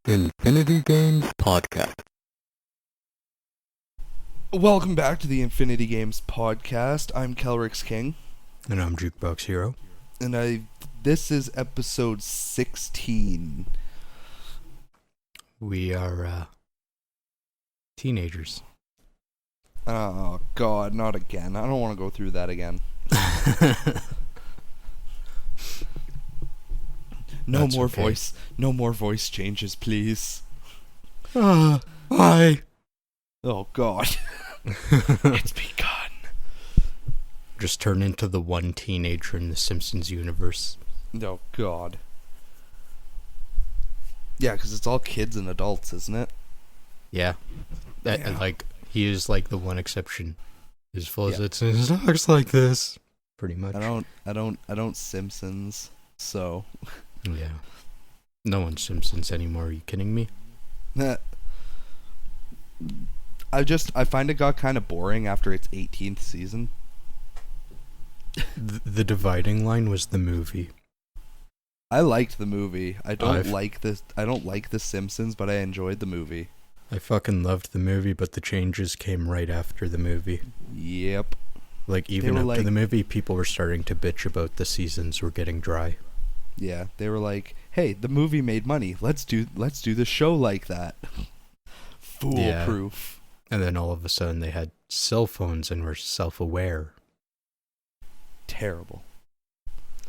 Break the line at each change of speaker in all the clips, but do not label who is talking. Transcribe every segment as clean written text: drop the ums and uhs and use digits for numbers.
Infinity Games Podcast.
Welcome back to the Infinity Games Podcast. I'm KelryxsKing.
And I'm Jukeboxhero.
And this is episode 16.
We are, teenagers.
Oh, God, not again. I don't want to go through that again. No more voice changes, please.
Hi.
Oh, God. It's begun.
Just turn into the one teenager in the Simpsons universe.
Oh, God. Yeah, because it's all kids and adults, isn't it?
Yeah.
Yeah.
Like, he is like the one exception. As full as it looks like this. Pretty much.
I don't Simpsons, so.
Yeah. No one's Simpsons anymore, are you kidding me?
I find it got kind of boring after its 18th season.
The dividing line was the movie.
I liked the movie. I don't like The Simpsons, but I enjoyed the movie.
I fucking loved the movie, but the changes came right after the movie.
Yep.
Like, even after the movie, people were starting to bitch about the seasons were getting dry.
Yeah, they were like, "Hey, the movie made money. Let's do the show like that." Foolproof.
Yeah. And then all of a sudden they had cell phones and were self-aware.
Terrible.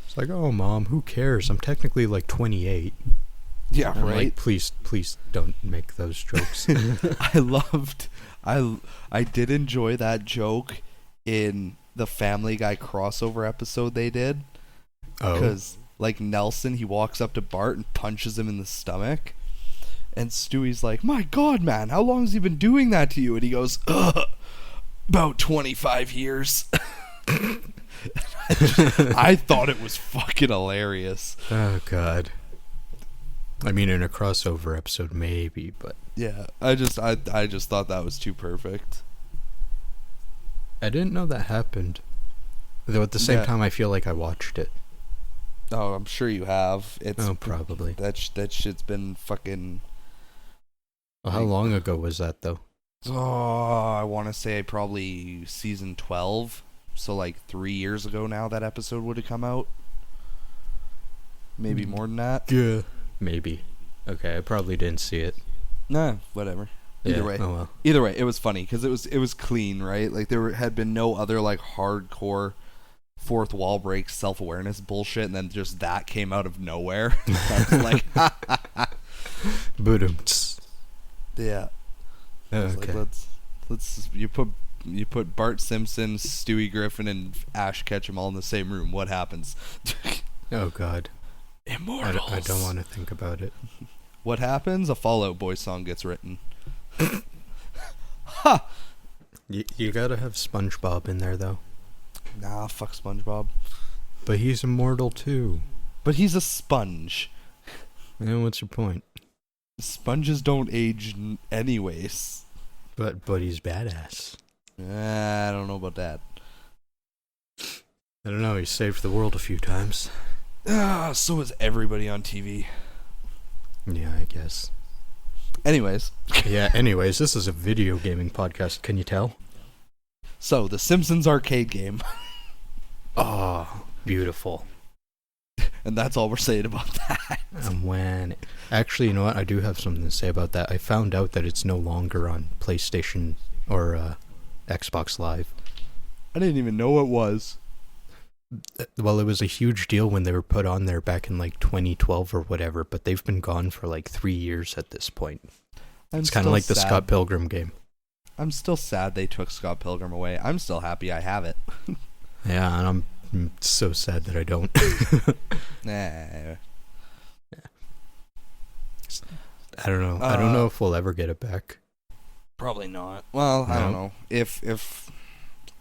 It's like, "Oh, Mom, who cares? I'm technically like 28."
Yeah,
I'm
right.
like, please don't make those jokes.
I did enjoy that joke in the Family Guy crossover episode they did.
Oh.
Because, like, Nelson, he walks up to Bart and punches him in the stomach. And Stewie's like, "My God, man, how long has he been doing that to you?" And he goes, "About 25 years. I thought it was fucking hilarious.
Oh, God. I mean, in a crossover episode, maybe, but...
Yeah, I just thought that was too perfect.
I didn't know that happened. Though at the same time, I feel like I watched it.
Oh, I'm sure you have.
Probably.
That shit's been fucking...
Well, how long ago was that, though?
Oh, I want to say probably season 12. So, like, 3 years ago now that episode would have come out. Maybe more than that.
Yeah. Maybe. Okay, I probably didn't see it.
Nah, whatever. Either way.
Oh well.
Either way, it was funny because it was clean, right? Like, had been no other, like, hardcore fourth wall break self-awareness bullshit, and then just that came out of nowhere. I was like,
Boom-ts.
Yeah.
Okay.
Like, let's you put Bart Simpson, Stewie Griffin, and Ash Ketchum all in the same room. What happens?
Oh, God.
Immortals.
I don't want to think about it.
What happens? A Fall Out Boy song gets written. Ha!
You gotta have SpongeBob in there, though.
Nah, fuck SpongeBob.
But he's immortal, too.
But he's a sponge.
And what's your point?
Sponges don't age anyways.
But he's badass.
I don't know about that.
I don't know, he saved the world a few times.
So is everybody on TV.
Yeah, I guess.
Anyways.
Anyways, this is a video gaming podcast, can you tell?
So, the Simpsons arcade game.
Oh, beautiful.
And that's all we're saying about that.
Actually, you know what? I do have something to say about that. I found out that it's no longer on PlayStation or Xbox Live.
I didn't even know it was.
Well, it was a huge deal when they were put on there back in like 2012 or whatever, but they've been gone for like 3 years at this point. It's kind of like the Scott Pilgrim game.
I'm still sad they took Scott Pilgrim away. I'm still happy I have it.
Yeah, and I'm so sad that I don't.
Nah.
I don't know. I don't know if we'll ever get it back.
Probably not. Well,
No.
I don't know. If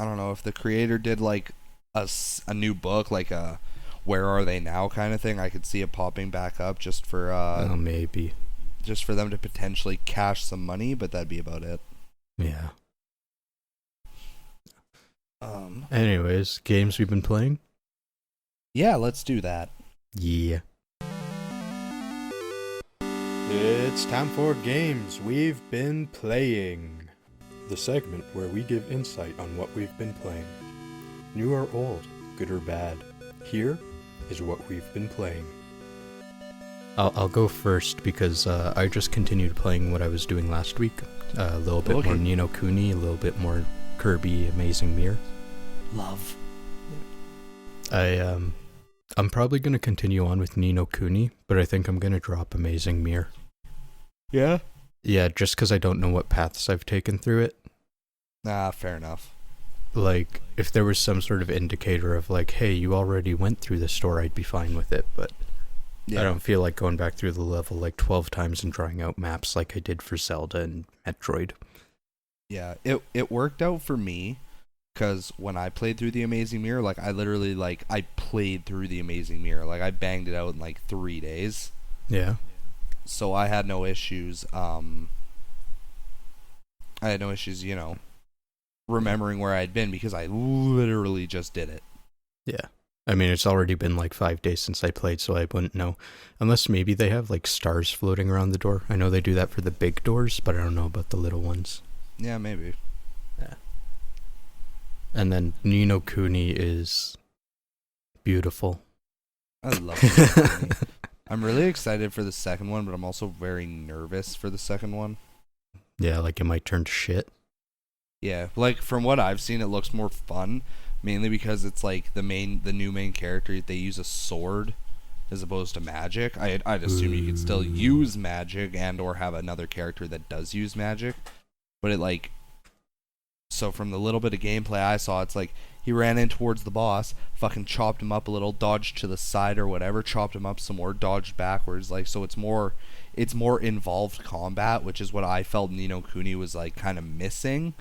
I don't know if the creator did like a new book, like a Where Are They Now kind of thing, I could see it popping back up just for
Maybe.
Just for them to potentially cash some money, but that'd be about it.
Yeah. Anyways, games we've been playing?
Yeah, let's do that.
Yeah.
It's
It's time for Games We've Been Playing, the segment where we give insight on what we've been playing. New or old, good or bad, here is what we've been playing. I'll go first because I just continued playing what I was doing last week. A little bit more Ni no Kuni, a little bit more Kirby Amazing Mirror.
Love.
I'm probably going to continue on with Ni no Kuni, but I think I'm going to drop Amazing Mirror.
Yeah?
Yeah, just because I don't know what paths I've taken through it.
Nah, fair enough.
Like, if there was some sort of indicator of like, hey, you already went through the store, I'd be fine with it, but yeah. I don't feel like going back through the level like 12 times and drawing out maps like I did for Zelda and Metroid.
Yeah, it worked out for me, because when I played through the Amazing Mirror, like, I literally, like, I played through the Amazing Mirror. Like, I banged it out in, like, 3 days.
Yeah.
So I had no issues, you know, remembering where I'd been, because I literally just did it.
Yeah. I mean, it's already been like 5 days since I played, so I wouldn't know. Unless maybe they have like stars floating around the door. I know they do that for the big doors, but I don't know about the little ones.
Yeah, maybe.
Yeah. And then Ni no Kuni is beautiful.
I love it. I'm really excited for the second one, but I'm also very nervous for the second one.
Yeah, like it might turn to shit.
Yeah, like from what I've seen, it looks more fun, mainly because it's like the new main character, they use a sword as opposed to magic. I'd assume you could still use magic and or have another character that does use magic, but it like, so from the little bit of gameplay I saw, it's like he ran in towards the boss, fucking chopped him up a little, dodged to the side or whatever, chopped him up some more, dodged backwards, like, so it's more involved combat, which is what I felt Ni no Kuni was like kind of missing.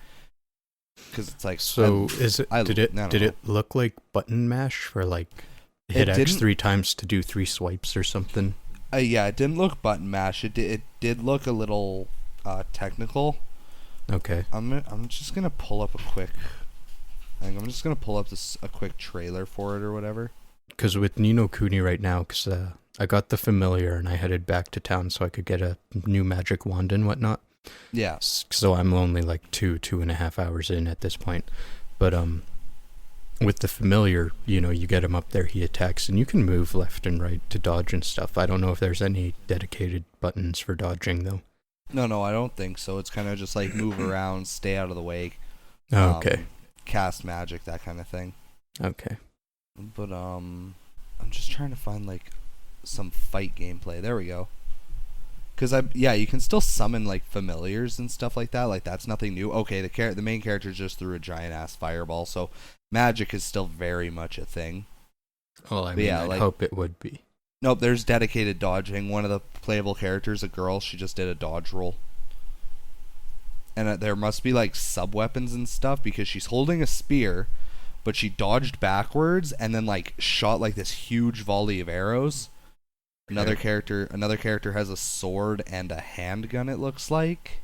Because it's like,
so did it look like button mash for like hit X 3 times to do 3 swipes or something?
Yeah, it didn't look button mash. It did look a little technical.
Okay.
I'm just gonna pull up a quick trailer for it or whatever.
Because with Ni no Kuni right now, because I got the familiar and I headed back to town so I could get a new magic wand and whatnot.
Yeah.
So I'm only like 2.5 hours in at this point. But with the familiar, you know, you get him up there, he attacks, and you can move left and right to dodge and stuff. I don't know if there's any dedicated buttons for dodging though.
No, I don't think so. It's kind of just like move around, stay out of the way.
Okay.
Cast magic, that kind of thing.
Okay.
But I'm just trying to find like some fight gameplay. There we go. Because you can still summon like familiars and stuff like that. Like that's nothing new. Okay, the main character just threw a giant ass fireball, so magic is still very much a thing.
Well, I mean, I hope it would be.
Nope, there's dedicated dodging. One of the playable characters, a girl, she just did a dodge roll. And there must be like sub-weapons and stuff because she's holding a spear, but she dodged backwards and then like shot like this huge volley of arrows. Okay. Another character has a sword and a handgun, it looks like.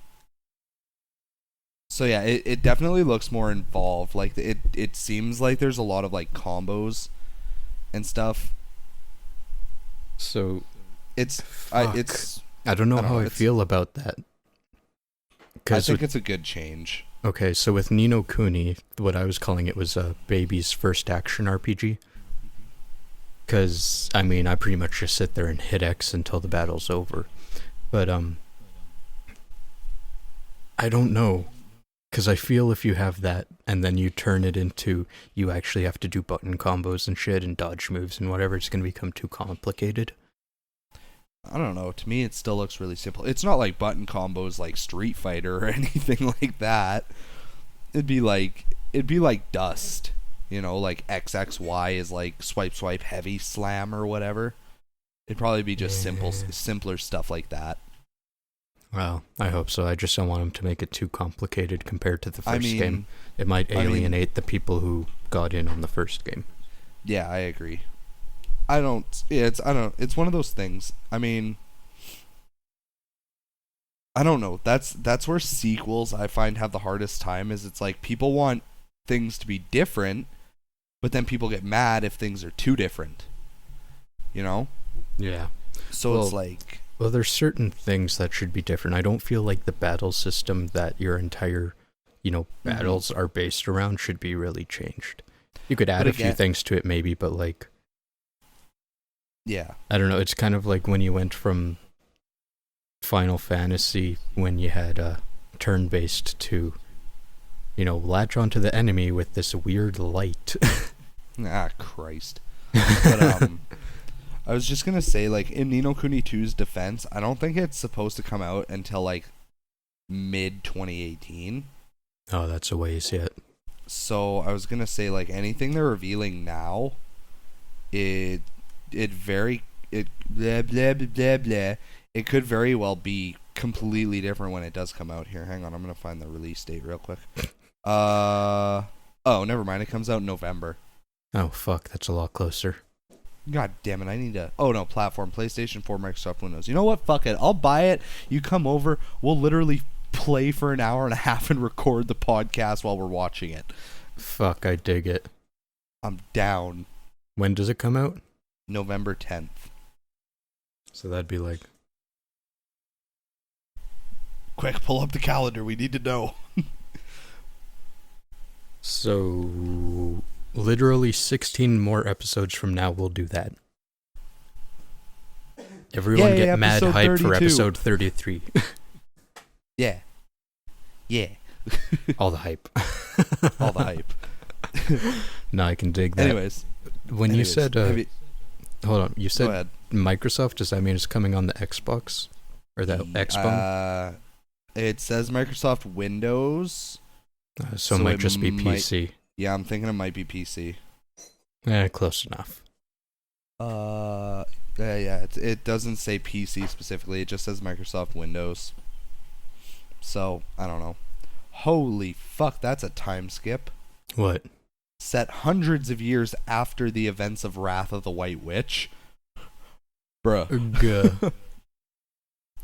So yeah, it definitely looks more involved. Like it seems like there's a lot of like combos and stuff.
So
I
don't know how I feel about that.
I think it's a good change.
Okay, so with Ni no Kuni, what I was calling it was a baby's first action RPG. Because, I mean, I pretty much just sit there and hit X until the battle's over. But, I don't know. Because I feel if you have that, and then you turn it into, you actually have to do button combos and shit, and dodge moves and whatever, it's going to become too complicated.
I don't know. To me, it still looks really simple. It's not like button combos like Street Fighter or anything like that. It'd be like Dust. You know, like XXY is like swipe, heavy slam or whatever. It'd probably be just simpler stuff like that.
Well, I hope so. I just don't want them to make it too complicated compared to the first game. It might alienate the people who got in on the first game.
Yeah, I agree. It's one of those things. I mean, I don't know. That's where sequels I find have the hardest time, is it's like people want things to be different, but then people get mad if things are too different. You know?
Yeah.
So it's like,
Well, there's certain things that should be different. I don't feel like the battle system that your entire, battles are based around should be really changed. You could add a few things to it maybe, but like...
Yeah.
I don't know, it's kind of like when you went from Final Fantasy, when you had turn-based to, latch onto the enemy with this weird light.
Christ. But, I was just gonna say, like, in Ni no Kuni 2's defense, I don't think it's supposed to come out until, like, mid-2018.
Oh, that's a ways yet.
So, I was gonna say, like, anything they're revealing now, it blah, blah, blah, blah. It could very well be completely different when it does come out. Here, hang on, I'm gonna find the release date real quick. Oh, never mind, it comes out in November.
Oh, fuck, that's a lot closer.
God damn it, I need to... Oh, no, platform. PlayStation 4, Microsoft Windows. You know what? Fuck it. I'll buy it. You come over. We'll literally play for an hour and a half and record the podcast while we're watching it.
Fuck, I dig it.
I'm down.
When does it come out?
November 10th.
So that'd be like...
Quick, pull up the calendar. We need to know.
So... Literally 16 more episodes from now, we'll do that. Everyone get mad hype 32. For episode 33.
Yeah.
All the hype.
All the hype.
No, I can dig that.
Anyways.
When you said... hold on. You said Microsoft, does that mean it's coming on the Xbox? Or the Xbox?
It says Microsoft Windows.
So it might just be PC.
Yeah, I'm thinking it might be PC.
Close enough.
Yeah, it doesn't say PC specifically. It just says Microsoft Windows. So, I don't know. Holy fuck, that's a time skip.
What?
Set hundreds of years after the events of Wrath of the White Witch. Bruh.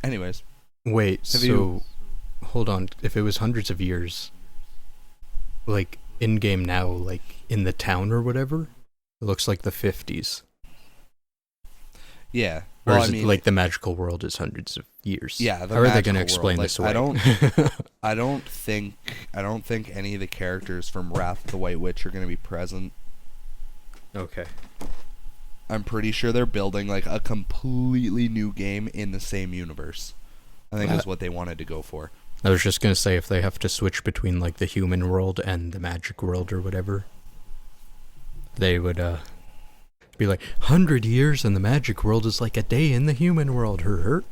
Anyways.
Wait, hold on. If it was hundreds of years, like... in-game now, like, in the town or whatever, it looks like the 50s.
Yeah.
Or is it like the magical world is hundreds of years?
Yeah,
how are they going to explain this away?
I don't think any of the characters from Wrath of the White Witch are going to be present.
Okay.
I'm pretty sure they're building, like, a completely new game in the same universe. I think that's what they wanted to go for.
I was just going to say, if they have to switch between, like, the human world and the magic world or whatever, they would be like, 100 years in the magic world is like a day in the human world, hurt.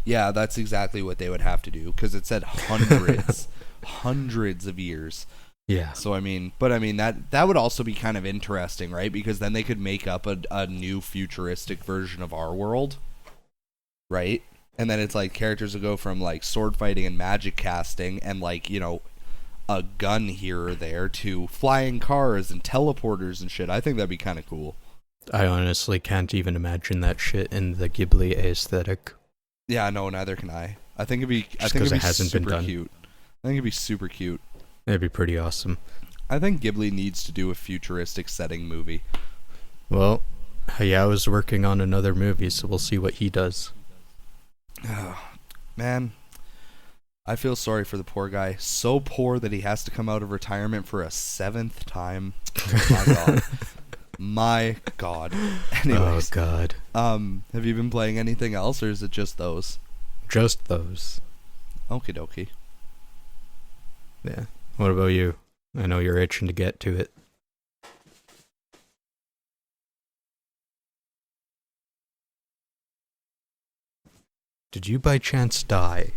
Yeah, that's exactly what they would have to do, because it said hundreds, hundreds of years.
Yeah.
So, that would also be kind of interesting, right? Because then they could make up a new futuristic version of our world, right? And then it's like characters will go from like sword fighting and magic casting and like, a gun here or there to flying cars and teleporters and shit. I think that'd be kind of cool.
I honestly can't even imagine that shit in the Ghibli aesthetic.
Yeah, no, neither can I. I think it'd be super cute. I think it'd be super cute.
It'd be pretty awesome.
I think Ghibli needs to do a futuristic setting movie.
Well, Hayao's working on another movie, so we'll see what he does.
Oh, man, I feel sorry for the poor guy. So poor that he has to come out of retirement for a 7th time. My God. My God. Anyways,
oh God.
Have you been playing anything else, or is it just those?
Just those.
Okie dokie.
Yeah. What about you? I know you're itching to get to it. Did you by chance die?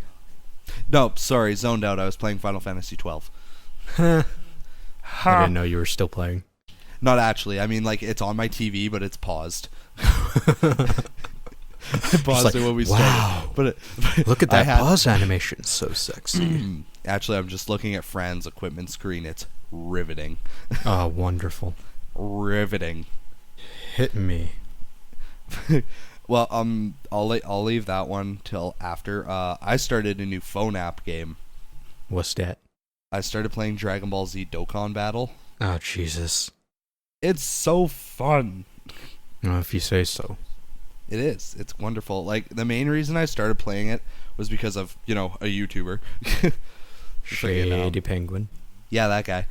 Nope, sorry, zoned out. I was playing Final Fantasy 12.
I didn't know you were still playing.
Not actually. I mean, like, it's on my TV, but it's paused. I paused it when we started. But
look at that pause animation. So sexy.
Actually, I'm just looking at Fran's equipment screen. It's riveting.
Oh, wonderful.
Riveting.
Hit me.
Well, I'll leave that one till after. I started a new phone app game.
What's that?
I started playing Dragon Ball Z Dokkan Battle.
Oh, Jesus.
It's so fun.
Well, if you say so.
It is. It's wonderful. Like, the main reason I started playing it was because of, a YouTuber.
Shady Penguin.
Yeah, that guy.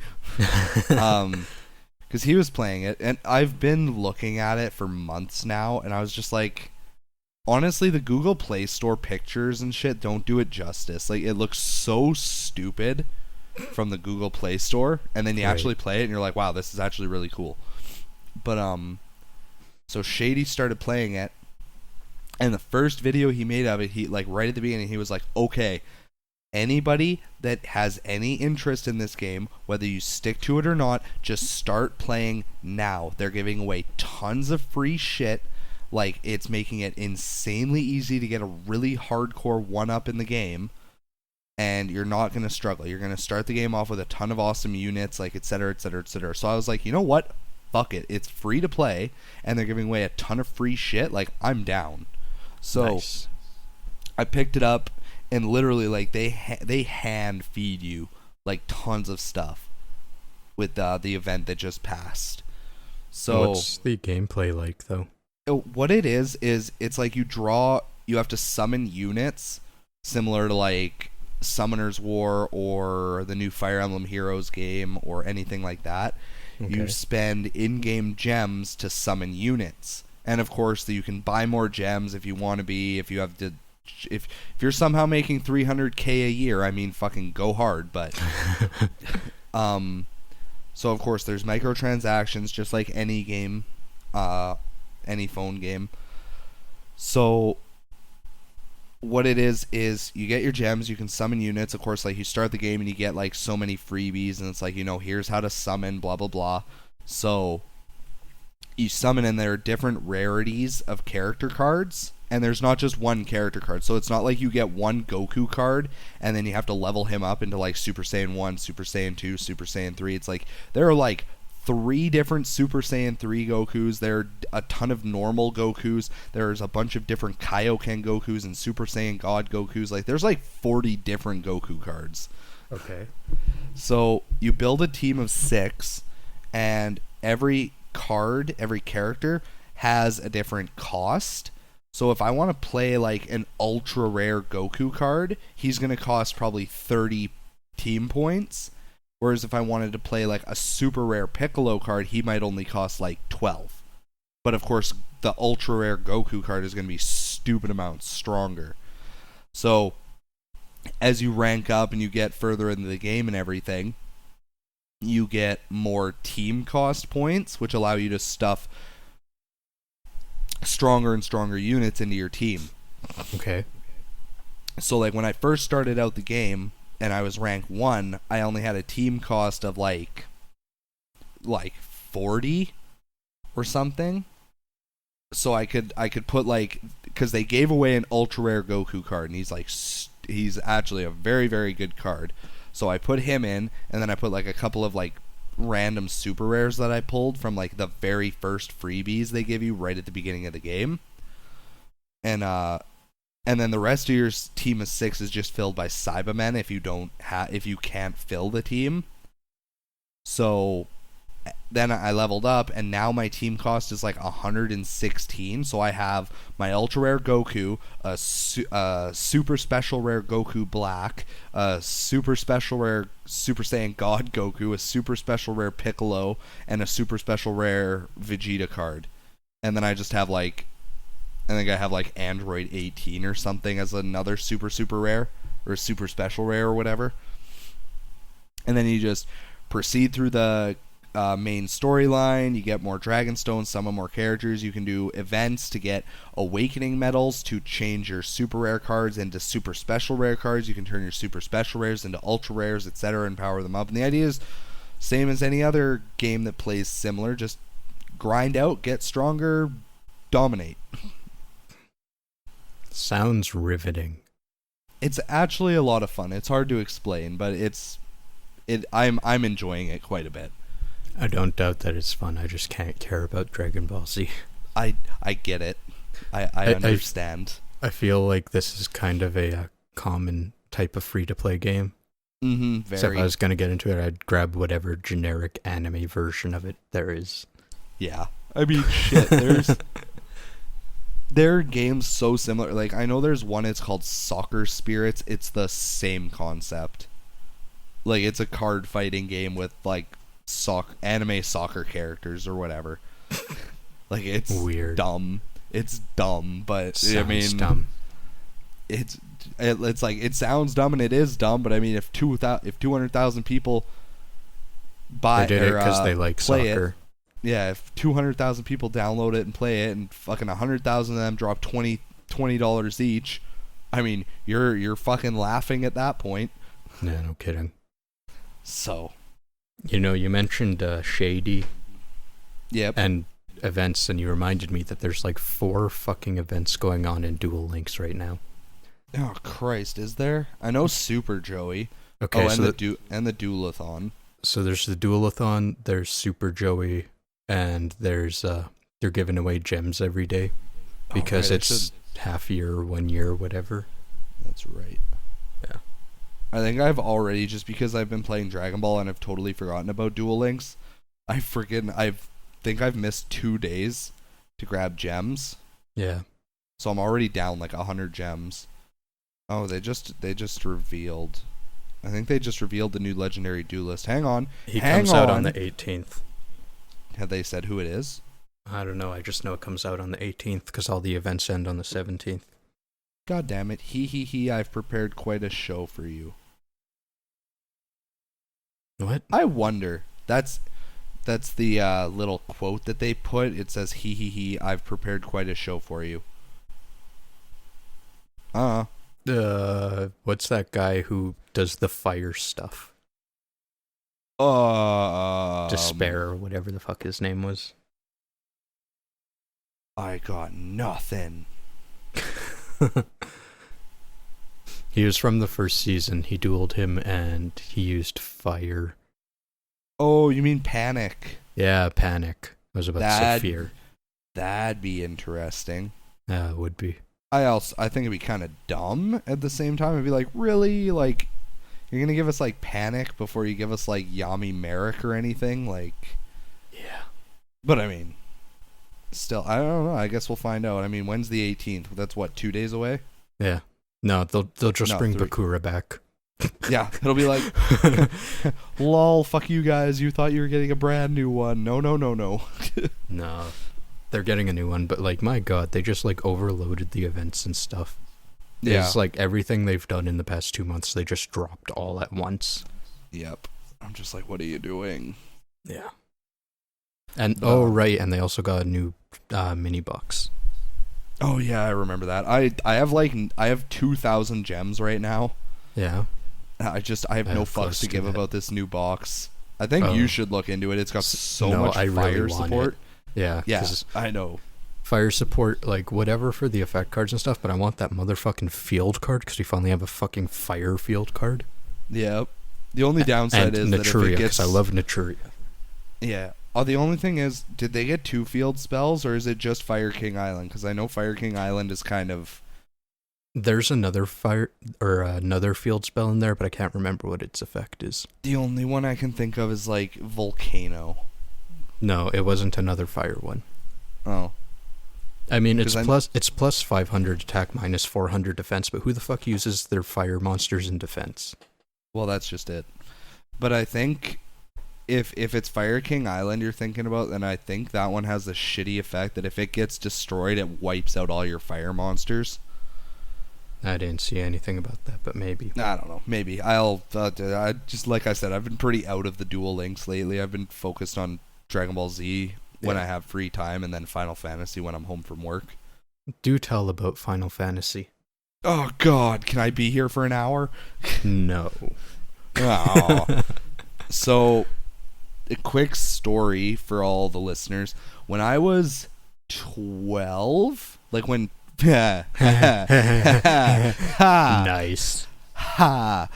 Because he was playing it, and I've been looking at it for months now, and I was just like, honestly, the Google Play Store pictures and shit don't do it justice. Like, it looks so stupid from the Google Play Store, and then you actually play it, and you're like, wow, this is actually really cool. But, so Shady started playing it, and the first video he made of it, he, like, right at the beginning, he was like, okay, anybody that has any interest in this game, whether you stick to it or not, just start playing now. They're giving away tons of free shit. Like, it's making it insanely easy to get a really hardcore one-up in the game, and you're not going to struggle. You're going to start the game off with a ton of awesome units, like, etc., etc., etc. So I was like, you know what? Fuck it. It's free to play, and they're giving away a ton of free shit. Like, I'm down. So nice. I picked it up, and literally, like, they hand feed you, like, tons of stuff with the event that just passed. So
what's the gameplay like, though?
What it is it's like you have to summon units similar to, like, Summoner's War or the new Fire Emblem Heroes game or anything like that. Okay. You spend in-game gems to summon units. And, of course, you can buy more gems if you want to be, if you have to... If you're somehow making $300K a year, I mean, fucking go hard, but so of course there's microtransactions just like any game, any phone game. So what it is you get your gems, you can summon units, of course, like you start the game and you get like so many freebies, and it's like, here's how to summon, blah blah blah. So you summon, and there are different rarities of character cards. And there's not just one character card. So it's not like you get one Goku card and then you have to level him up into like Super Saiyan 1, Super Saiyan 2, Super Saiyan 3. It's like there are like 3 different Super Saiyan 3 Gokus. There are a ton of normal Gokus. There's a bunch of different Kaioken Gokus and Super Saiyan God Gokus. Like there's like 40 different Goku cards.
Okay.
So you build a team of 6, and every card, every character has a different cost. So if I want to play like an ultra rare Goku card, he's going to cost probably 30 team points. Whereas if I wanted to play like a super rare Piccolo card, he might only cost like 12. But of course, the ultra rare Goku card is going to be stupid amounts stronger. So as you rank up and you get further into the game and everything, you get more team cost points, which allow you to stuff stronger and stronger units into your team.
Okay.
So like when I first started out the game and I was rank 1, I only had a team cost of like 40 or something. So I could put like, because they gave away an ultra rare Goku card, and he's actually a very, very good card. So I put him in, and then I put like a couple of like random super rares that I pulled from like the very first freebies they give you right at the beginning of the game, and then the rest of your team of 6 is just filled by Cybermen if you can't fill the team. So then I leveled up, and now my team cost is like 116. So I have my ultra rare Goku, a super special rare Goku Black, a super special rare Super Saiyan God Goku, a super special rare Piccolo, and a super special rare Vegeta card. And then I just have like, I think I have like Android 18 or something as another super rare, or super special rare or whatever. And then you just proceed through the main storyline. You get more Dragon Stones, summon more characters. You can do events to get awakening medals to change your super rare cards into super special rare cards. You can turn your super special rares into ultra rares, etc., and power them up. And the idea is same as any other game that plays similar. Just grind out, get stronger, dominate.
Sounds riveting.
It's actually a lot of fun. It's hard to explain, but I'm enjoying it quite a bit.
I don't doubt that it's fun. I just can't care about Dragon Ball Z.
I get it. I understand.
I feel like this is kind of a common type of free-to-play game.
Mm-hmm. Very.
So if I was going to get into it, I'd grab whatever generic anime version of it there is.
Yeah. I mean, shit, there's... Their game's so similar. Like, I know there's one, it's called Soccer Spirits. It's the same concept. Like, it's a card fighting game with, like, anime soccer characters or whatever. Like, it's
weird.
Dumb. It's dumb, but
Sounds
I mean,
dumb.
It's like, it sounds dumb and it is dumb, but I mean, if 200,000 people buy
they did it because they like soccer.
Yeah, if 200,000 people download it and play it, and fucking 100,000 of them drop $20 each, I mean, you're fucking laughing at that point.
Yeah, no kidding.
So,
you mentioned Shady.
Yep.
And events, and you reminded me that there's like 4 fucking events going on in Duel Links right now.
Oh Christ, is there? I know Super Joey.
Okay,
and
so
the Duelathon.
So there's the Duelathon, there's Super Joey, and there's they're giving away gems every day because it's half year, 1 year, whatever.
That's right.
Yeah.
I think I've already, just because I've been playing Dragon Ball and I've totally forgotten about Duel Links, I think I've missed 2 days to grab gems.
Yeah.
So I'm already down like 100 gems. Oh, they just revealed. I think they just revealed the new legendary duelist. Hang on.
He comes out on the 18th.
Have they said who it is?
I don't know. I just know it comes out on the 18th because all the events end on the 17th.
God damn it. He, I've prepared quite a show for you.
What?
I wonder. That's the little quote that they put. It says, he, I've prepared quite a show for you.
What's that guy who does the fire stuff? Despair or whatever the fuck his name was.
I got nothing.
He was from the first season. He dueled him and he used fire.
Oh, you mean Panic?
Yeah, Panic. I was about to say Fear.
That'd be interesting.
Yeah, it would be.
I think it'd be kind of dumb at the same time. It'd be like, really? Like, you're gonna give us like Panic before you give us like Yami Merrick or anything? Like,
yeah.
But I mean, still, I don't know. I guess we'll find out. I mean, when's the 18th? That's what, 2 days away?
Yeah. No, they'll just bring
3.
Bakura back.
Yeah, it'll be like, lol, fuck you guys. You thought you were getting a brand new one. No.
No. They're getting a new one, but like, my god, they just like overloaded the events and stuff.
Yeah.
It's like everything they've done in the past 2 months, they just dropped all at once.
Yep. I'm just like, what are you doing?
Yeah. And right, and they also got a new mini box.
Oh yeah, I remember that. I have 2,000 gems right now.
Yeah.
I have no fucks to give about this new box. I think you should look into it. It's got so much fire support.
Yeah.
Yeah, I know.
Fire support, like, whatever for the effect cards and stuff, but I want that motherfucking field card, because we finally have a fucking fire field card.
Yep. The only downside is that if it gets...
because I love Naturia.
Yeah. Oh, the only thing is, did they get 2 field spells, or is it just Fire King Island? Because I know Fire King Island is kind of...
There's another another field spell in there, but I can't remember what its effect is.
The only one I can think of is, like, Volcano.
No, it wasn't another fire one.
Oh.
I mean, it's plus 500 attack, minus 400 defense, but who the fuck uses their fire monsters in defense?
Well, that's just it. But I think if it's Fire King Island you're thinking about, then I think that one has the shitty effect that if it gets destroyed, it wipes out all your fire monsters.
I didn't see anything about that, but maybe.
I don't know. Maybe. I just, like I said, I've been pretty out of the Duel Links lately. I've been focused on Dragon Ball Z when I have free time, and then Final Fantasy when I'm home from work.
Do tell about Final Fantasy.
Oh, God. Can I be here for an hour?
No.
Oh. So, a quick story for all the listeners. When I was 12, like when...
Nice.
Ha!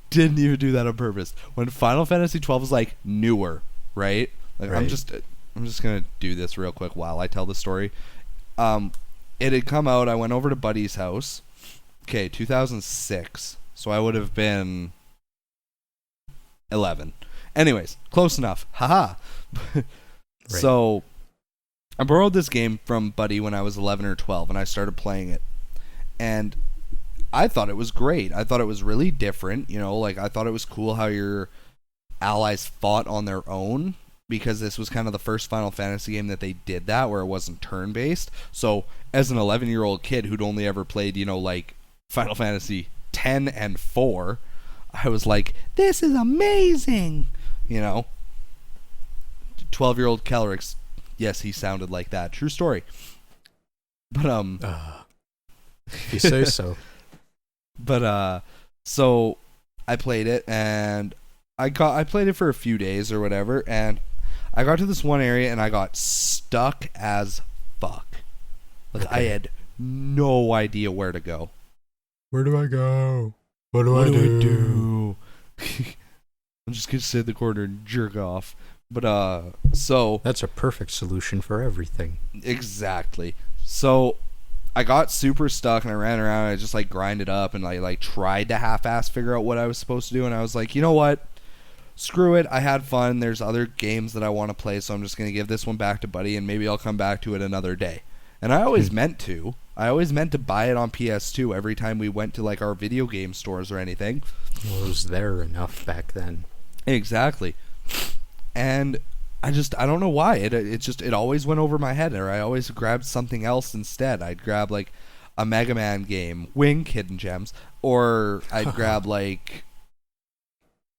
Didn't even do that on purpose. When Final Fantasy 12 was like newer, right? Like
right.
I'm just gonna do this real quick while I tell the story. It had come out. I went over to Buddy's house. Okay, 2006. So I would have been 11. Anyways, close enough. Haha.
Right.
So I borrowed this game from Buddy when I was 11 or 12, and I started playing it. And I thought it was great. I thought it was really different. You know, like, I thought it was cool how your allies fought on their own, because this was kind of the first Final Fantasy game that they did that, where it wasn't turn-based. So, as an 11-year-old kid who'd only ever played, you know, like, Final Fantasy 10 and 4, I was like, this is amazing! You know? 12-year-old Kelryx, yes, he sounded like that. True story. But,
if you say so.
But, so, I played it, and I played it for a few days or whatever, and I got to this one area, and I got stuck as fuck. Like,
Okay.
I had no idea where to go.
Where do I go? What do I do?
I'm just gonna sit in the corner and jerk off. But, so...
That's a perfect solution for everything.
Exactly. So, I got super stuck, and I ran around, and I just, like, grinded up, and I, like, tried to half-ass figure out what I was supposed to do, and I was like, you know what? Screw it, I had fun, there's other games that I want to play, so I'm just going to give this one back to Buddy, and maybe I'll come back to it another day. And I always meant to. I always meant to buy it on PS2 every time we went to, like, our video game stores or anything.
Well, it was there enough back then.
Exactly. And I don't know why. It always went over my head, or I always grabbed something else instead. I'd grab, like, a Mega Man game, wink, Hidden Gems, or I'd grab, like...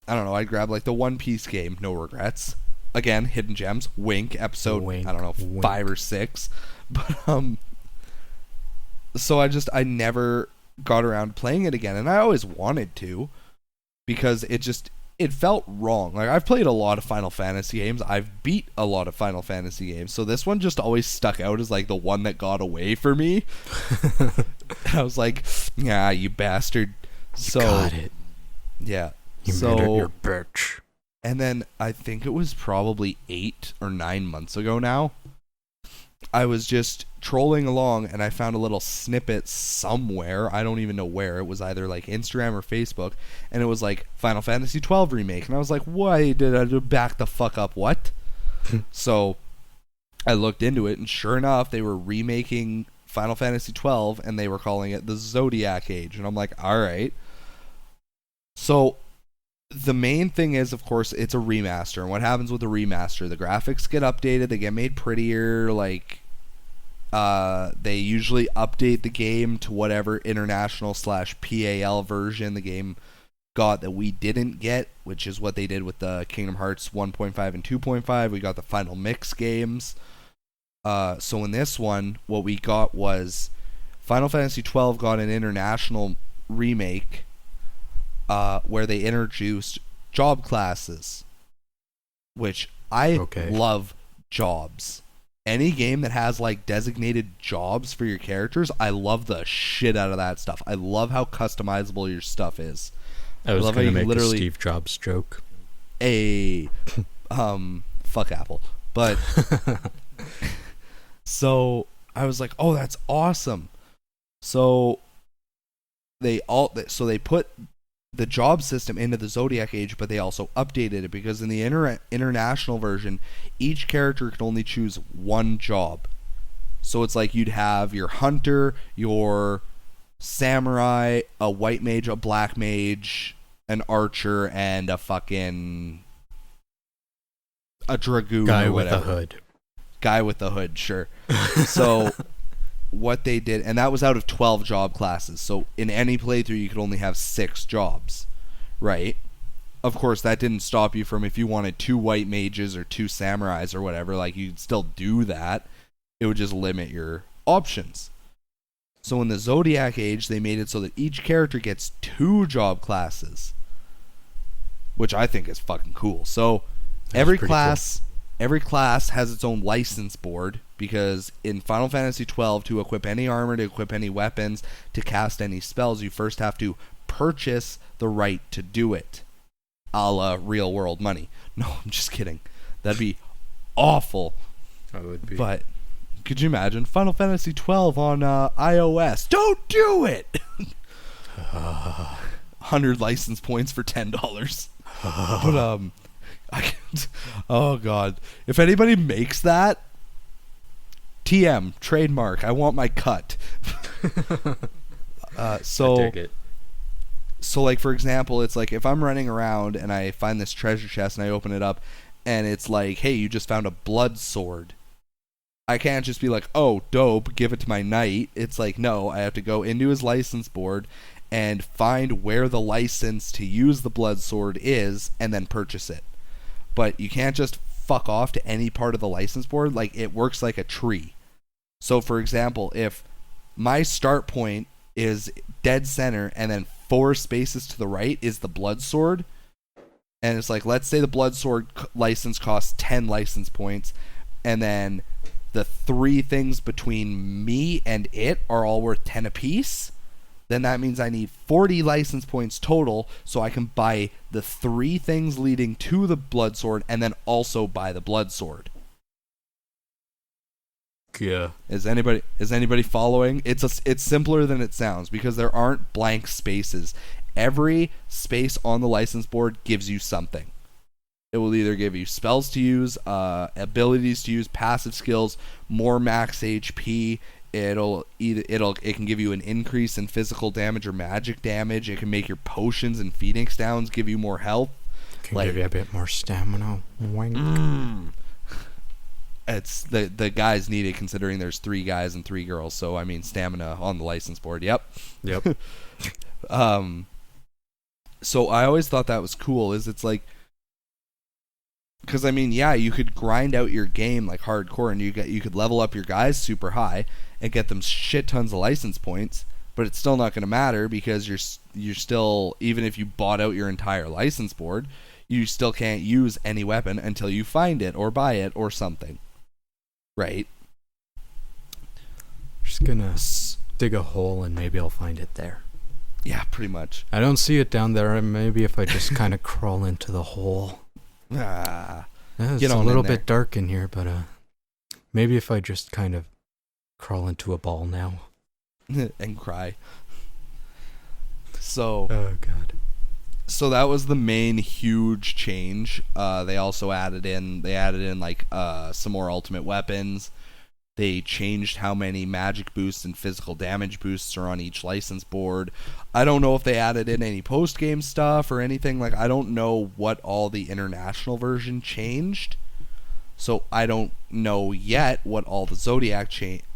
I don't know, I'd grab, like, the One Piece game, no regrets. Again, Hidden Gems, wink, episode,
Wink,
I don't know,
wink.
5 or 6. But, so I never got around playing it again, and I always wanted to, because it felt wrong. Like, I've played a lot of Final Fantasy games, I've beat a lot of Final Fantasy games, so this one just always stuck out as, like, the one that got away for me. I was like, yeah, you bastard.
You got it.
Yeah.
You made it your bitch.
And then I think it was probably 8 or 9 months ago now, I was just trolling along, and I found a little snippet somewhere. I don't even know where. It was either like Instagram or Facebook, and it was like Final Fantasy 12 remake. And I was like, why did I back the fuck up? What? So I looked into it, and sure enough, they were remaking Final Fantasy 12, and they were calling it the Zodiac Age. And I'm like, all right. So the main thing is, of course, it's a remaster. And what happens with the remaster? The graphics get updated. They get made prettier. Like, they usually update the game to whatever international/PAL version the game got that we didn't get, which is what they did with the Kingdom Hearts 1.5 and 2.5. We got the final mix games. So in this one, what we got was Final Fantasy 12 got an international remake, where they introduced job classes, which I love jobs. Any game that has, like, designated jobs for your characters, I love the shit out of that stuff. I love how customizable your stuff is.
I was going to make a Steve Jobs joke.
Fuck Apple. But, so, I was like, oh, that's awesome. So, they put the job system into the Zodiac Age, but they also updated it, because in the international version, each character can only choose one job. So it's like you'd have your hunter, your samurai, a white mage, a black mage, an archer, and a dragoon
guy
or
with
whatever.
a hood.
Guy with the hood, sure. So what they did, and that was out of 12 job classes, so in any playthrough you could only have 6 jobs, right? Of course, that didn't stop you from, if you wanted 2 white mages or 2 samurais or whatever, like, you'd still do that. It would just limit your options. So in the Zodiac Age, they made it so that each character gets 2 job classes, which I think is fucking cool. So every class has its own license board, because in Final Fantasy 12, to equip any armor, to equip any weapons, to cast any spells, you first have to purchase the right to do it, a la real world money. No, I'm just kidding. That'd be awful.
That would be.
But could you imagine Final Fantasy 12 on iOS? Don't do it. 100 license points for $10. But oh god, if anybody makes that, TM, trademark. I want my cut.
I dig it.
So, like, for example, it's like if I'm running around and I find this treasure chest and I open it up and it's like, hey, you just found a blood sword. I can't just be like, oh, dope, give it to my knight. It's like, no, I have to go into his license board and find where the license to use the blood sword is and then purchase it. But you can't just fuck off to any part of the license board. Like, it works like a tree. So, for example, if my start point is dead center and then 4 spaces to the right is the blood sword, and it's like, let's say the blood sword license costs 10 license points, and then the 3 things between me and it are all worth 10 apiece, then that means I need 40 license points total so I can buy the 3 things leading to the blood sword and then also buy the blood sword.
Yeah.
Is anybody following? It's simpler than it sounds because there aren't blank spaces. Every space on the license board gives you something. It will either give you spells to use, abilities to use, passive skills, more max HP. It can give you an increase in physical damage or magic damage. It can make your potions and Phoenix Downs give you more health.
Can give you a bit more stamina. Wink.
It's the guys need it considering there's 3 guys and 3 girls. So I mean stamina on the license board. Yep. So I always thought that was cool. It's like, because I mean, yeah, you could grind out your game like hardcore, and you could level up your guys super high and get them shit tons of license points, but it's still not going to matter because you're still, even if you bought out your entire license board, you still can't use any weapon until you find it or buy it or something, right?
Just gonna dig a hole and maybe I'll find it there.
Yeah, pretty much.
I don't see it down there. Maybe if I just kind of crawl into the hole.
Yeah,
it's a little bit dark in here, but maybe if I just kind of crawl into a ball now
and cry. So,
oh god.
So that was the main huge change. They also added in like some more ultimate weapons. They changed how many magic boosts and physical damage boosts are on each license board. I don't know if they added in any post-game stuff or anything. Like, I don't know what all the international version changed. So I don't know yet what all the Zodiac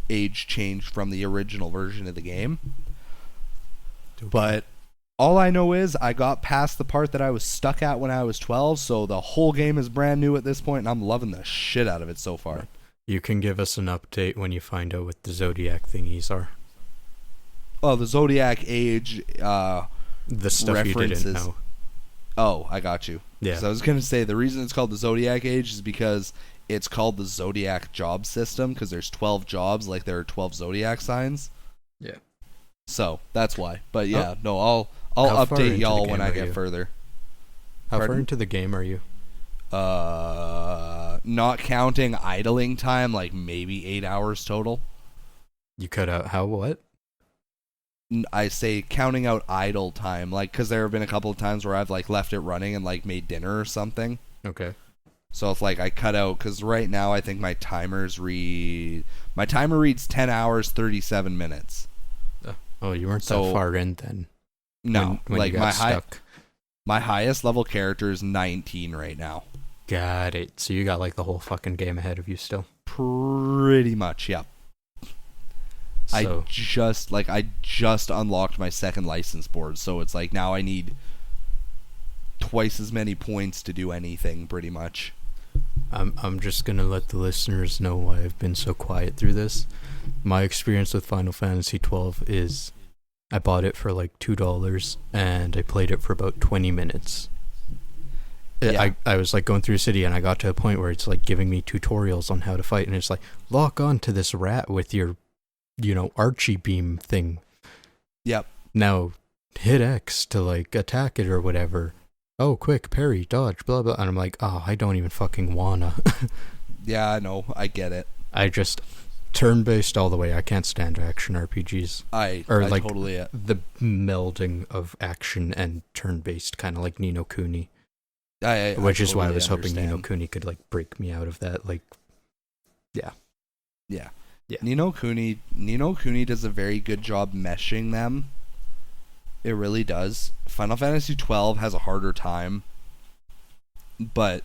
age changed from the original version of the game. But all I know is I got past the part that I was stuck at when I was 12, so the whole game is brand new at this point, and I'm loving the shit out of it so far.
You can give us an update when you find out what the Zodiac thingies are.
Oh, the Zodiac age
the stuff
references.
You didn't know.
Oh, I got you.
Yeah.
So I was going to say the reason it's called the Zodiac age is because it's called the Zodiac job system because there's 12 jobs like there are 12 Zodiac signs.
Yeah.
So that's why. But yeah, no, I'll update y'all when I get further.
How far into the game are you?
Not counting idling time, like maybe 8 hours total.
You cut out how what?
I say counting out idle time, like, because there have been a couple of times where I've like left it running and like made dinner or something.
Okay.
So if like I cut out, because right now I think my timer reads 10 hours 37 minutes.
Oh, you weren't that far in then.
No,
when
like
you got
my highest level character is 19 right now.
Got it. So you got like the whole fucking game ahead of you still.
Pretty much, yeah. So. I just unlocked my second license board, so it's like now I need twice as many points to do anything, pretty much.
I'm just gonna let the listeners know why I've been so quiet through this. My experience with Final Fantasy XII is I bought it for like $2 and I played it for about 20 minutes. Yeah. I was like going through a city and I got to a point where it's like giving me tutorials on how to fight, and it's like lock on to this rat with your Archie beam thing.
Yep.
Now hit X to like attack it or whatever. Oh, quick, parry, dodge, blah blah. And I'm like, oh, I don't even fucking wanna.
Yeah, I know. I get it.
I just turn-based all the way. I can't stand action RPGs.
I
like
totally
the melding of action and turn-based, kind of like Ni no Kuni. Which is why I was hoping Ni no Kuni could like break me out of that. Like, yeah.
Yeah.
Yeah.
Nino Kuni does a very good job meshing them. It really does. Final Fantasy 12 has a harder time, but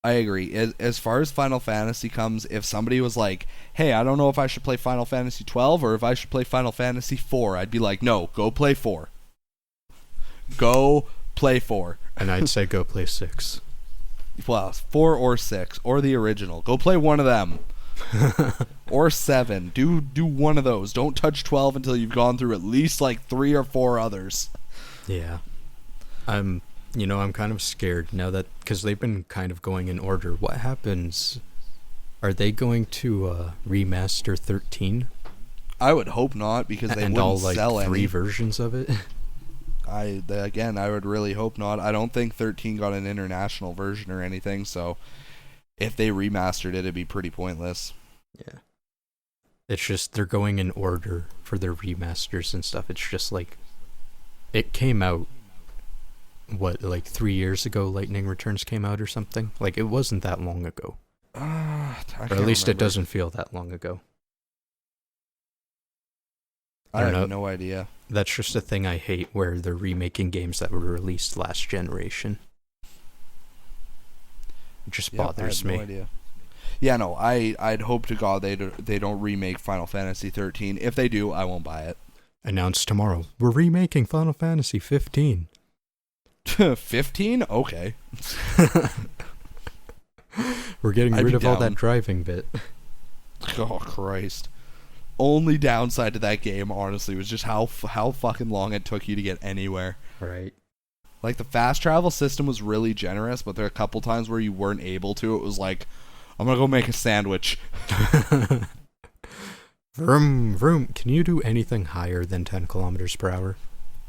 I agree. As far as Final Fantasy comes, if somebody was like, hey, I don't know if I should play Final Fantasy 12 or if I should play Final Fantasy 4, I'd be like, no, go play 4. Go play 4.
And I'd say go play 6.
Well, 4 or 6, or the original. Go play one of them. Or 7. Do one of those. Don't touch 12 until you've gone through at least like 3 or 4 others.
Yeah. I'm kind of scared now that, because they've been kind of going in order. What happens? Are they going to remaster 13?
I would hope not, because they
and
wouldn't
all like
sell
3
any.
versions of it.
I would really hope not. I don't think 13 got an international version or anything, so if they remastered it, it'd be pretty pointless.
Yeah. It's just they're going in order for their remasters and stuff. It's just like, it came out, what, like 3 years ago Lightning Returns came out or something? Like, it wasn't that long ago. Or at least it doesn't feel that long ago.
I have no idea.
That's just a thing I hate, where they're remaking games that were released last generation. It just bothers me.
No idea. Yeah, no, I'd hope to God they don't remake Final Fantasy 13. If they do, I won't buy it.
Announced tomorrow, we're remaking Final Fantasy 15.
15? Okay.
We're getting rid of all that driving bit.
Oh, Christ. Only downside to that game, honestly, was just how fucking long it took you to get anywhere.
Right.
Like, the fast travel system was really generous, but there are a couple times where you weren't able to. It was like, I'm gonna go make a sandwich.
Vroom, vroom. Can you do anything higher than 10 kilometers per hour?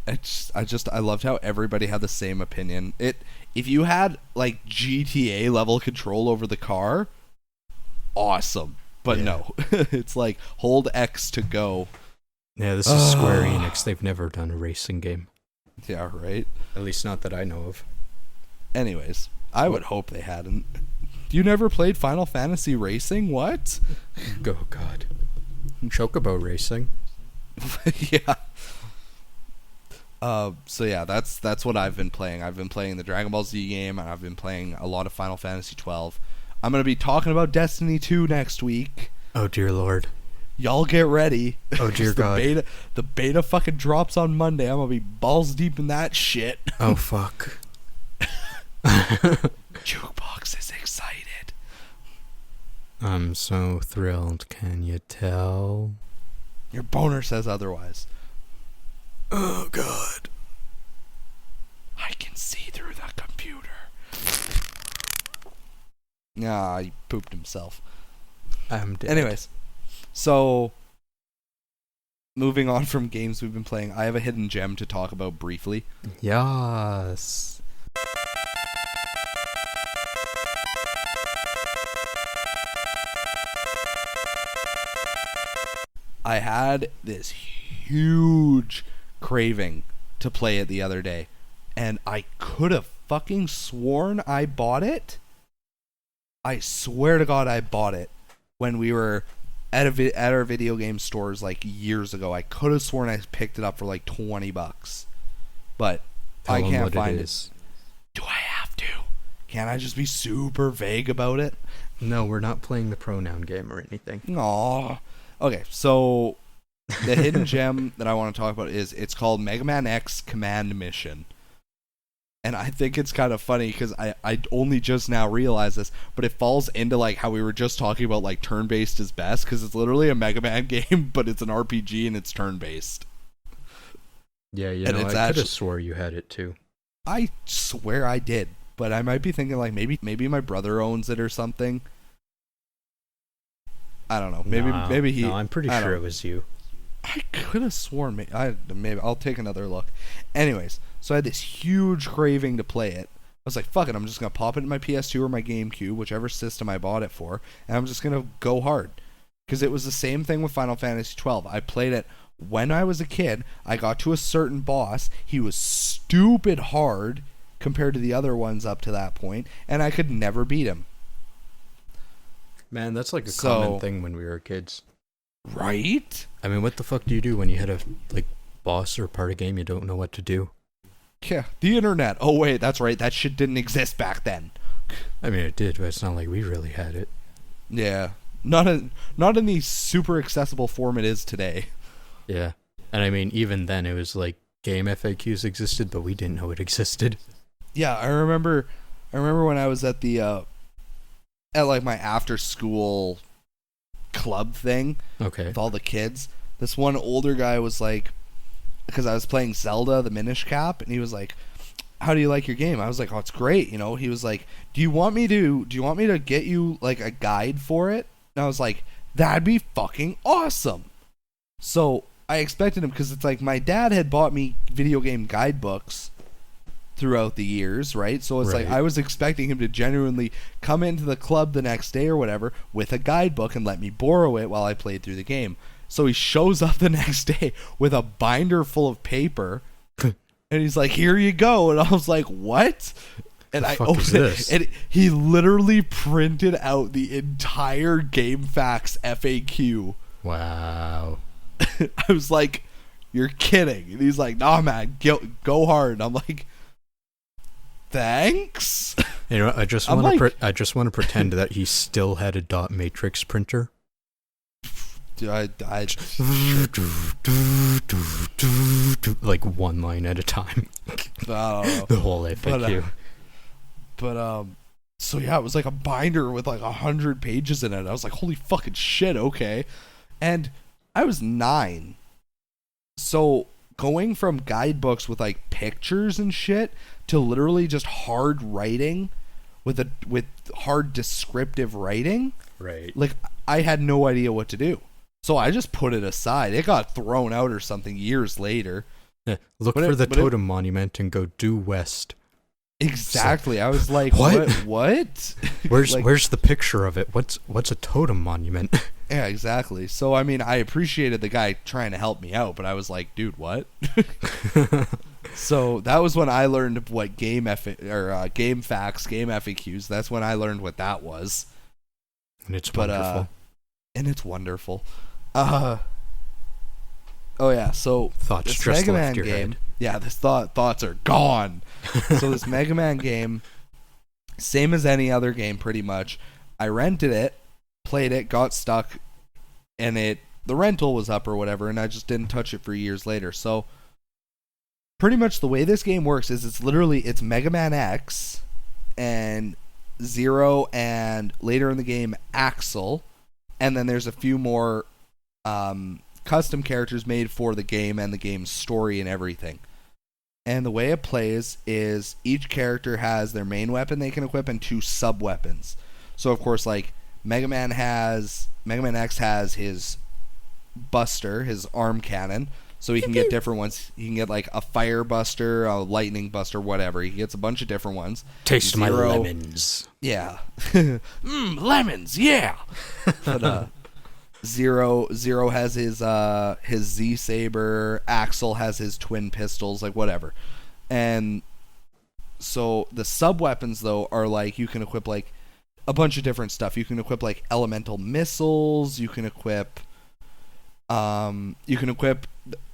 I loved how everybody had the same opinion. If you had, like, GTA level control over the car, awesome. But no, it's like, hold X to go.
Yeah, this is Square Enix. They've never done a racing game.
Yeah, right?
At least not that I know of.
Anyways, I would hope they hadn't. You never played Final Fantasy Racing? What?
Oh, God. Chocobo Racing.
Yeah. So yeah, that's what I've been playing. I've been playing the Dragon Ball Z game, and I've been playing a lot of Final Fantasy 12. I'm going to be talking about Destiny 2 next week.
Oh, dear Lord.
Y'all get ready.
Oh, dear God.
The beta fucking drops on Monday. I'm going to be balls deep in that shit.
Oh, fuck.
Jukebox is excited.
I'm so thrilled. Can you tell?
Your boner says otherwise.
Oh, God.
I can see through the computer. Nah, he pooped himself.
I'm dead.
Anyways, so moving on from games we've been playing, I have a hidden gem to talk about briefly.
Yes.
I had this huge craving to play it the other day, and I could have fucking sworn I bought it. I swear to God I bought it when we were at our video game stores like years ago. I could have sworn I picked it up for like $20, but I can't find it. Do I have to? Can't I just be super vague about it?
No, we're not playing the pronoun game or anything.
Aww. Okay, so the hidden gem that I want to talk about it's called Mega Man X Command Mission. And I think it's kind of funny because I only just now realized this, but it falls into like how we were just talking about like turn-based is best, because it's literally a Mega Man game, but it's an RPG and it's turn-based.
Yeah, I could have swore you had it too.
I swear I did, but I might be thinking like maybe my brother owns it or something. I don't know. Maybe he.
No, I'm pretty sure it was you.
I could have sworn maybe I'll take another look. Anyways, so I had this huge craving to play it. I was like, fuck it, I'm just gonna pop it in my PS2 or my GameCube, whichever system I bought it for, and I'm just gonna go hard. Because it was the same thing with Final Fantasy 12. I played it when I was a kid. I got to a certain boss. He was stupid hard compared to the other ones up to that point, and I could never beat him.
Man, that's like a common thing when we were kids.
Right?
I mean, what the fuck do you do when you hit a like boss or part of game you don't know what to do?
Yeah, the internet. Oh wait, that's right. That shit didn't exist back then.
I mean, it did, but it's not like we really had it.
Yeah, not in the super accessible form it is today.
Yeah, and I mean, even then, it was like game FAQs existed, but we didn't know it existed.
Yeah, I remember when I was at the at like my after school club thing.
Okay.
With all the kids. This one older guy was like, because I was playing Zelda, the Minish Cap, and he was like, "How do you like your game?" I was like, "Oh, it's great." You know, he was like, Do you want me to get you like a guide for it?" And I was like, "That'd be fucking awesome." So I expected him, because it's like my dad had bought me video game guidebooks throughout the years, right? So it's like I was expecting him to genuinely come into the club the next day or whatever with a guidebook and let me borrow it while I played through the game. So he shows up the next day with a binder full of paper, and he's like, "Here you go." And I was like, "What?" And I opened it, and he literally printed out the entire GameFAQs FAQ.
Wow.
I was like, "You're kidding." And he's like, "Nah, man, go hard." And I'm like, "Thanks."
You know, I just want to pretend that he still had a dot matrix printer.
Dude,
like one line at a time. The whole FAQ.
So yeah, it was like a binder with like 100 pages in it. I was like, "Holy fucking shit!" Okay, and I was 9, so going from guidebooks with like pictures and shit to literally just hard writing with hard descriptive writing,
right?
Like, I had no idea what to do. So I just put it aside. It got thrown out or something years later.
Yeah, look for the totem monument and go due west.
Exactly. So, I was like, what?
Where's the picture of it? What's a totem monument?
Yeah, exactly. So I mean, I appreciated the guy trying to help me out, but I was like, dude, what? So that was when I learned what GameFAQs, game FAQs. That's when I learned what that was.
And it's wonderful.
And it's wonderful. Oh yeah, so
thoughts
this
just
Mega
left
Man
your
game.
head.
Yeah, this thoughts are gone. So this Mega Man game, same as any other game pretty much. I rented it, played it, got stuck, and the rental was up or whatever, and I just didn't touch it for years later. So pretty much the way this game works is it's Mega Man X and Zero, and later in the game Axel. And then there's a few more custom characters made for the game and the game's story and everything. And the way it plays is each character has their main weapon they can equip and 2 sub-weapons. So, of course, like, Mega Man X has his Buster, his arm cannon. So he can get different ones. He can get, like, a Fire Buster, a Lightning Buster, whatever. He gets a bunch of different ones.
Taste my lemons.
Yeah. Lemons, yeah! But, Zero has his Z-Saber. Axel has his twin pistols, like, whatever. And so the sub-weapons, though, are, like, you can equip, like, a bunch of different stuff. You can equip, like, elemental missiles. You can equip,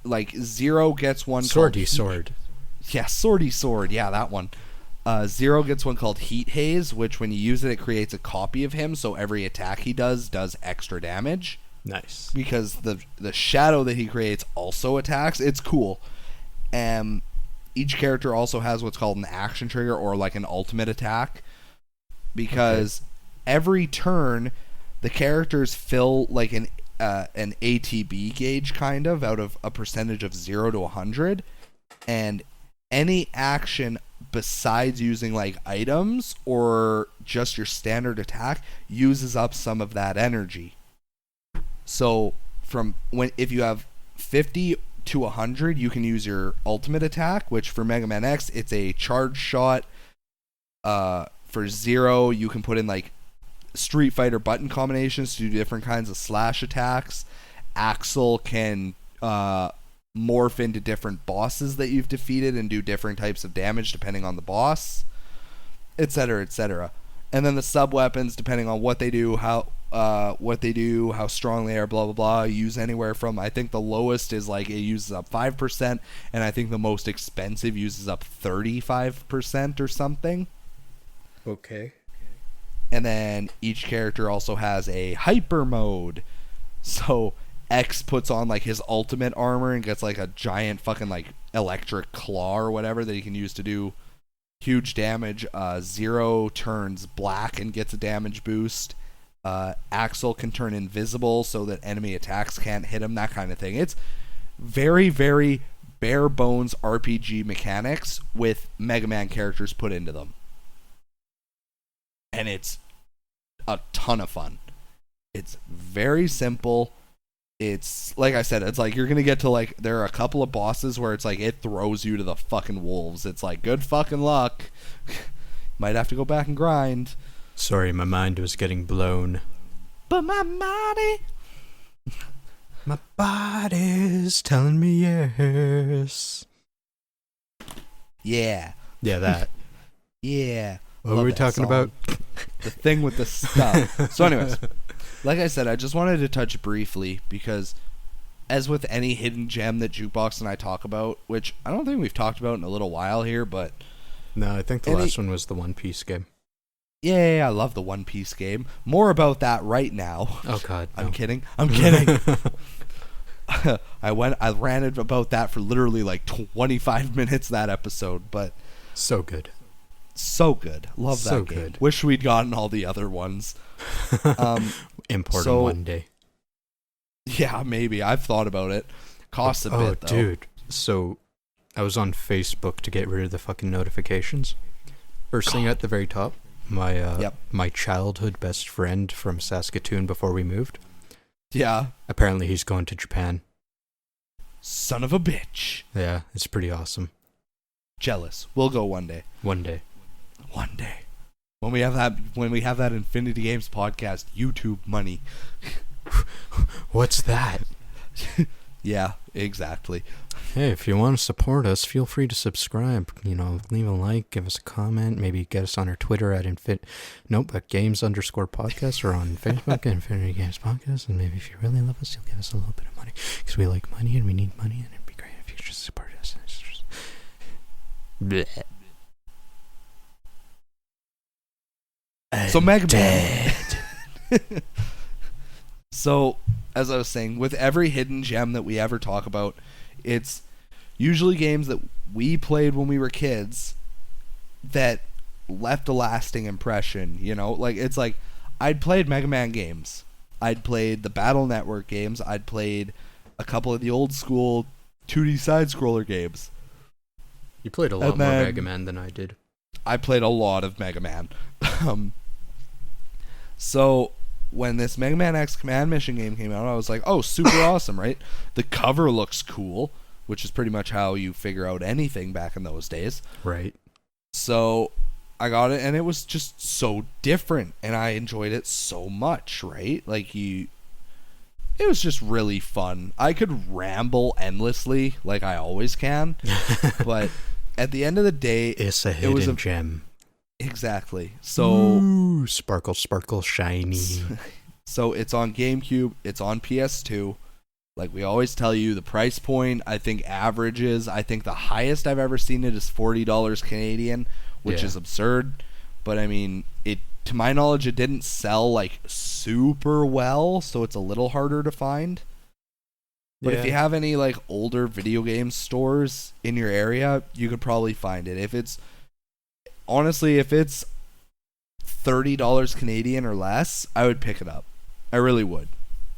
like, Zero gets one
Swordy Sword.
Yeah, Swordy Sword. Yeah, that one. Zero gets one called Heat Haze, which when you use it, it creates a copy of him, so every attack he does extra damage.
Nice.
Because the shadow that he creates also attacks. It's cool. Each character also has what's called an action trigger, or like an ultimate attack. Because every turn, the characters fill like an ATB gauge, kind of, out of a percentage of 0 to 100. And any action besides using like items or just your standard attack uses up some of that energy. So if you have 50 to 100, you can use your ultimate attack, which for Mega Man X, it's a charge shot. For Zero, you can put in like Street Fighter button combinations to do different kinds of slash attacks. Axel can morph into different bosses that you've defeated and do different types of damage depending on the boss, etc., etc. And then the sub weapons, depending on what they do, what they do, how strong they are, blah blah blah. Use anywhere from, I think the lowest is like it uses up 5%, and I think the most expensive uses up 35% or something.
Okay.
And then each character also has a hyper mode. So X puts on like his ultimate armor and gets like a giant fucking like electric claw or whatever that he can use to do huge damage. Zero turns black and gets a damage boost. Axel can turn invisible so that enemy attacks can't hit him, that kind of thing. It's very, very bare bones RPG mechanics with Mega Man characters put into them. And it's a ton of fun. It's very simple. It's, like I said, it's like you're going to get to like, there are a couple of bosses where it's like it throws you to the fucking wolves. It's like, good fucking luck. Might have to go back and grind.
Sorry, my mind was getting blown.
But my body...
My body's telling me yes.
Yeah.
Yeah, that.
Yeah.
What were we talking about?
The thing with the stuff. So anyways, like I said, I just wanted to touch briefly because as with any hidden gem that Jukebox and I talk about, which I don't think we've talked about in a little while here, but...
No, I think the last one was the One Piece game.
Yeah, I love the One Piece game. More about that right now.
Oh god, no.
I'm kidding. I ranted about that for literally like 25 minutes that episode, but...
So good.
So good. Love that
so
game.
Good.
Wish we'd gotten all the other ones.
Import them one day.
Yeah, maybe. I've thought about it. Costs a bit, though.
Oh, dude. So, I was on Facebook to get rid of the fucking notifications. First thing at the very top, my childhood best friend from Saskatoon before we moved.
Yeah.
Apparently he's going to Japan.
Son of a bitch.
Yeah, it's pretty awesome.
Jealous. We'll go one day.
One day.
One day. When we have that Infinity Games podcast, YouTube money.
What's that?
Yeah, exactly.
Hey, if you want to support us, feel free to subscribe. You know, leave a like, give us a comment, maybe get us on our Twitter at games_podcast, or on Facebook at Infinity Games Podcast. And maybe if you really love us, you'll give us a little bit of money, because we like money and we need money, and it'd be great if you could just support us. Blech.
So Mega Man. So, as I was saying, with every hidden gem that we ever talk about, it's usually games that we played when we were kids that left a lasting impression, you know? Like, it's like, I'd played Mega Man games. I'd played the Battle Network games. I'd played a couple of the old school 2D side-scroller games.
You played a lot more Mega Man than I did.
I played a lot of Mega Man. So when this Mega Man X Command Mission game came out, I was like, oh, super awesome, right? The cover looks cool, which is pretty much how you figure out anything back in those days.
Right.
So I got it, and it was just so different, and I enjoyed it so much, right? Like, it was just really fun. I could ramble endlessly, like I always can, but at the end of the day,
it's a hidden gem.
Exactly. So,
ooh, sparkle, sparkle, shiny.
So it's on GameCube. It's on PS2. Like we always tell you, the price point, I think averages. I think the highest I've ever seen it is $40 Canadian, which is absurd. But I mean, to my knowledge, it didn't sell like super well, so it's a little harder to find. But if you have any like older video game stores in your area, you could probably find it. If it's $30 Canadian or less, I would pick it up. I really would.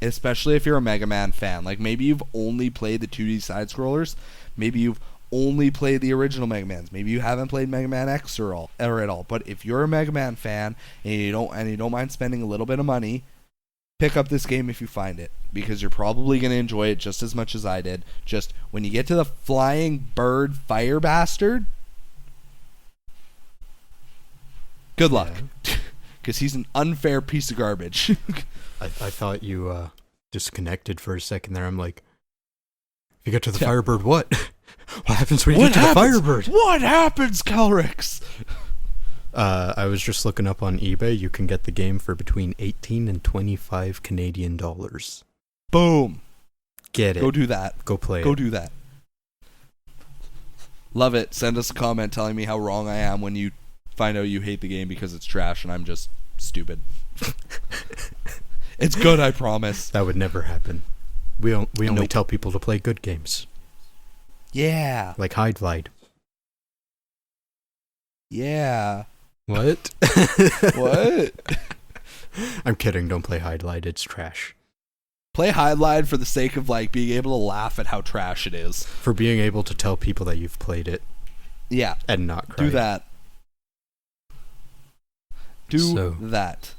Especially if you're a Mega Man fan. Like, maybe you've only played the 2D side-scrollers. Maybe you've only played the original Mega Mans. Maybe you haven't played Mega Man X or at all. But if you're a Mega Man fan and you don't mind spending a little bit of money, pick up this game if you find it. Because you're probably going to enjoy it just as much as I did. Just, when you get to the flying bird fire bastard, good luck, because he's an unfair piece of garbage.
I thought you disconnected for a second there. I'm like, if you get to the Firebird, what? What happens when you get to the Firebird?
What happens, Kelryx?
I was just looking up on eBay. You can get the game for between 18 and 25 Canadian dollars.
Boom.
Get it.
Go do that.
Go play it.
Go do that. Love it. Send us a comment telling me how wrong I am when you find out you hate the game because it's trash and I'm just stupid. It's good, I promise.
That would never happen. We only tell people to play good games.
Yeah.
Like Hide Light.
Yeah.
What?
What?
I'm kidding. Don't play Hide Light. It's trash.
Play Hide Light for the sake of like being able to laugh at how trash it is.
For being able to tell people that you've played it.
Yeah.
And not cry.
Do that. Do that.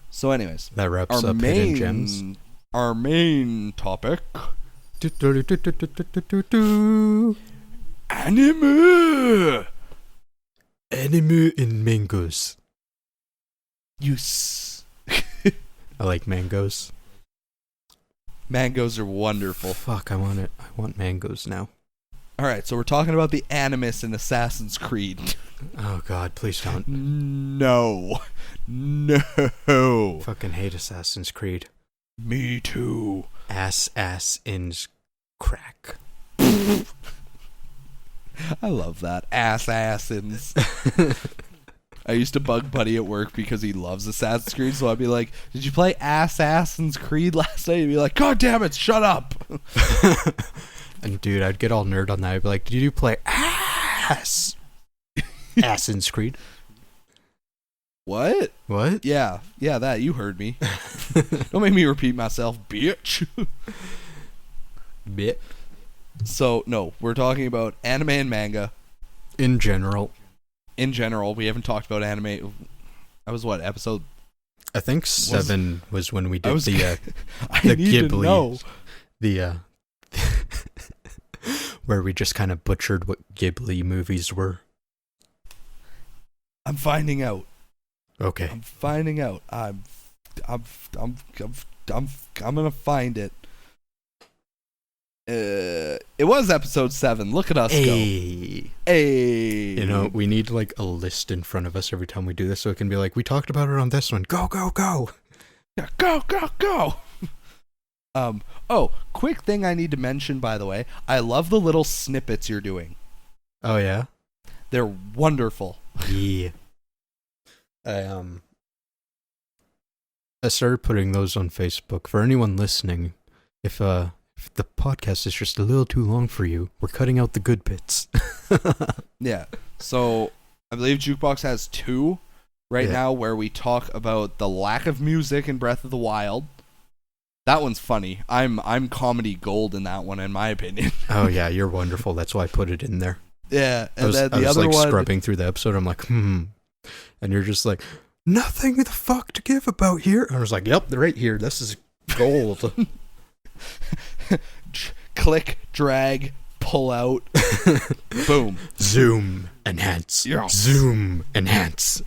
So anyways.
That wraps up Hidden Gems.
Our main topic. Animu!
Animu and mangoes.
Yes.
I like mangoes.
Mangoes are wonderful.
Fuck, I want it. I want mangoes now.
Alright, so we're talking about the Animus in Assassin's Creed.
Oh god, please don't.
No.
Fucking hate Assassin's Creed.
Me too.
Ass-ins crack.
I love that. Assassins. I used to bug Buddy at work because he loves Assassin's Creed, so I'd be like, did you play Assassin's Creed last night? He'd be like, God damn it, shut up.
And dude, I'd get all nerd on that. I'd be like, did you play Assassin's Creed?
What?
What?
Yeah, that. You heard me. Don't make me repeat myself, bitch.
Bit.
So, no, we're talking about anime and manga.
In general.
In general, we haven't talked about anime. That was what, episode?
I think 7 was when we did the
I need
Ghibli.
To know.
The where we just kind of butchered what Ghibli movies were.
I'm finding out.
Okay.
I'm finding out. I'm gonna find it. It was episode 7. Look at us go. Hey.
You know, we need like a list in front of us every time we do this so it can be like, we talked about it on this one. Go, go, go.
Yeah, go. Oh, quick thing I need to mention, by the way. I love the little snippets you're doing.
Oh, yeah?
They're wonderful.
Yeah. I started putting those on Facebook. For anyone listening, if the podcast is just a little too long for you, we're cutting out the good bits.
Yeah. So, I believe Jukebox has 2 right now where we talk about the lack of music in Breath of the Wild. That one's funny. I'm comedy gold in that one, in my opinion.
Oh, yeah, you're wonderful. That's why I put it in there.
Yeah. And then
I was
other
like
one,
scrubbing through the episode. I'm like, And you're just like, nothing the fuck to give about here. And I was like, yep, they're right here. This is gold.
Click, drag, pull out. Boom.
Zoom, enhance.
Yes.
Zoom, enhance.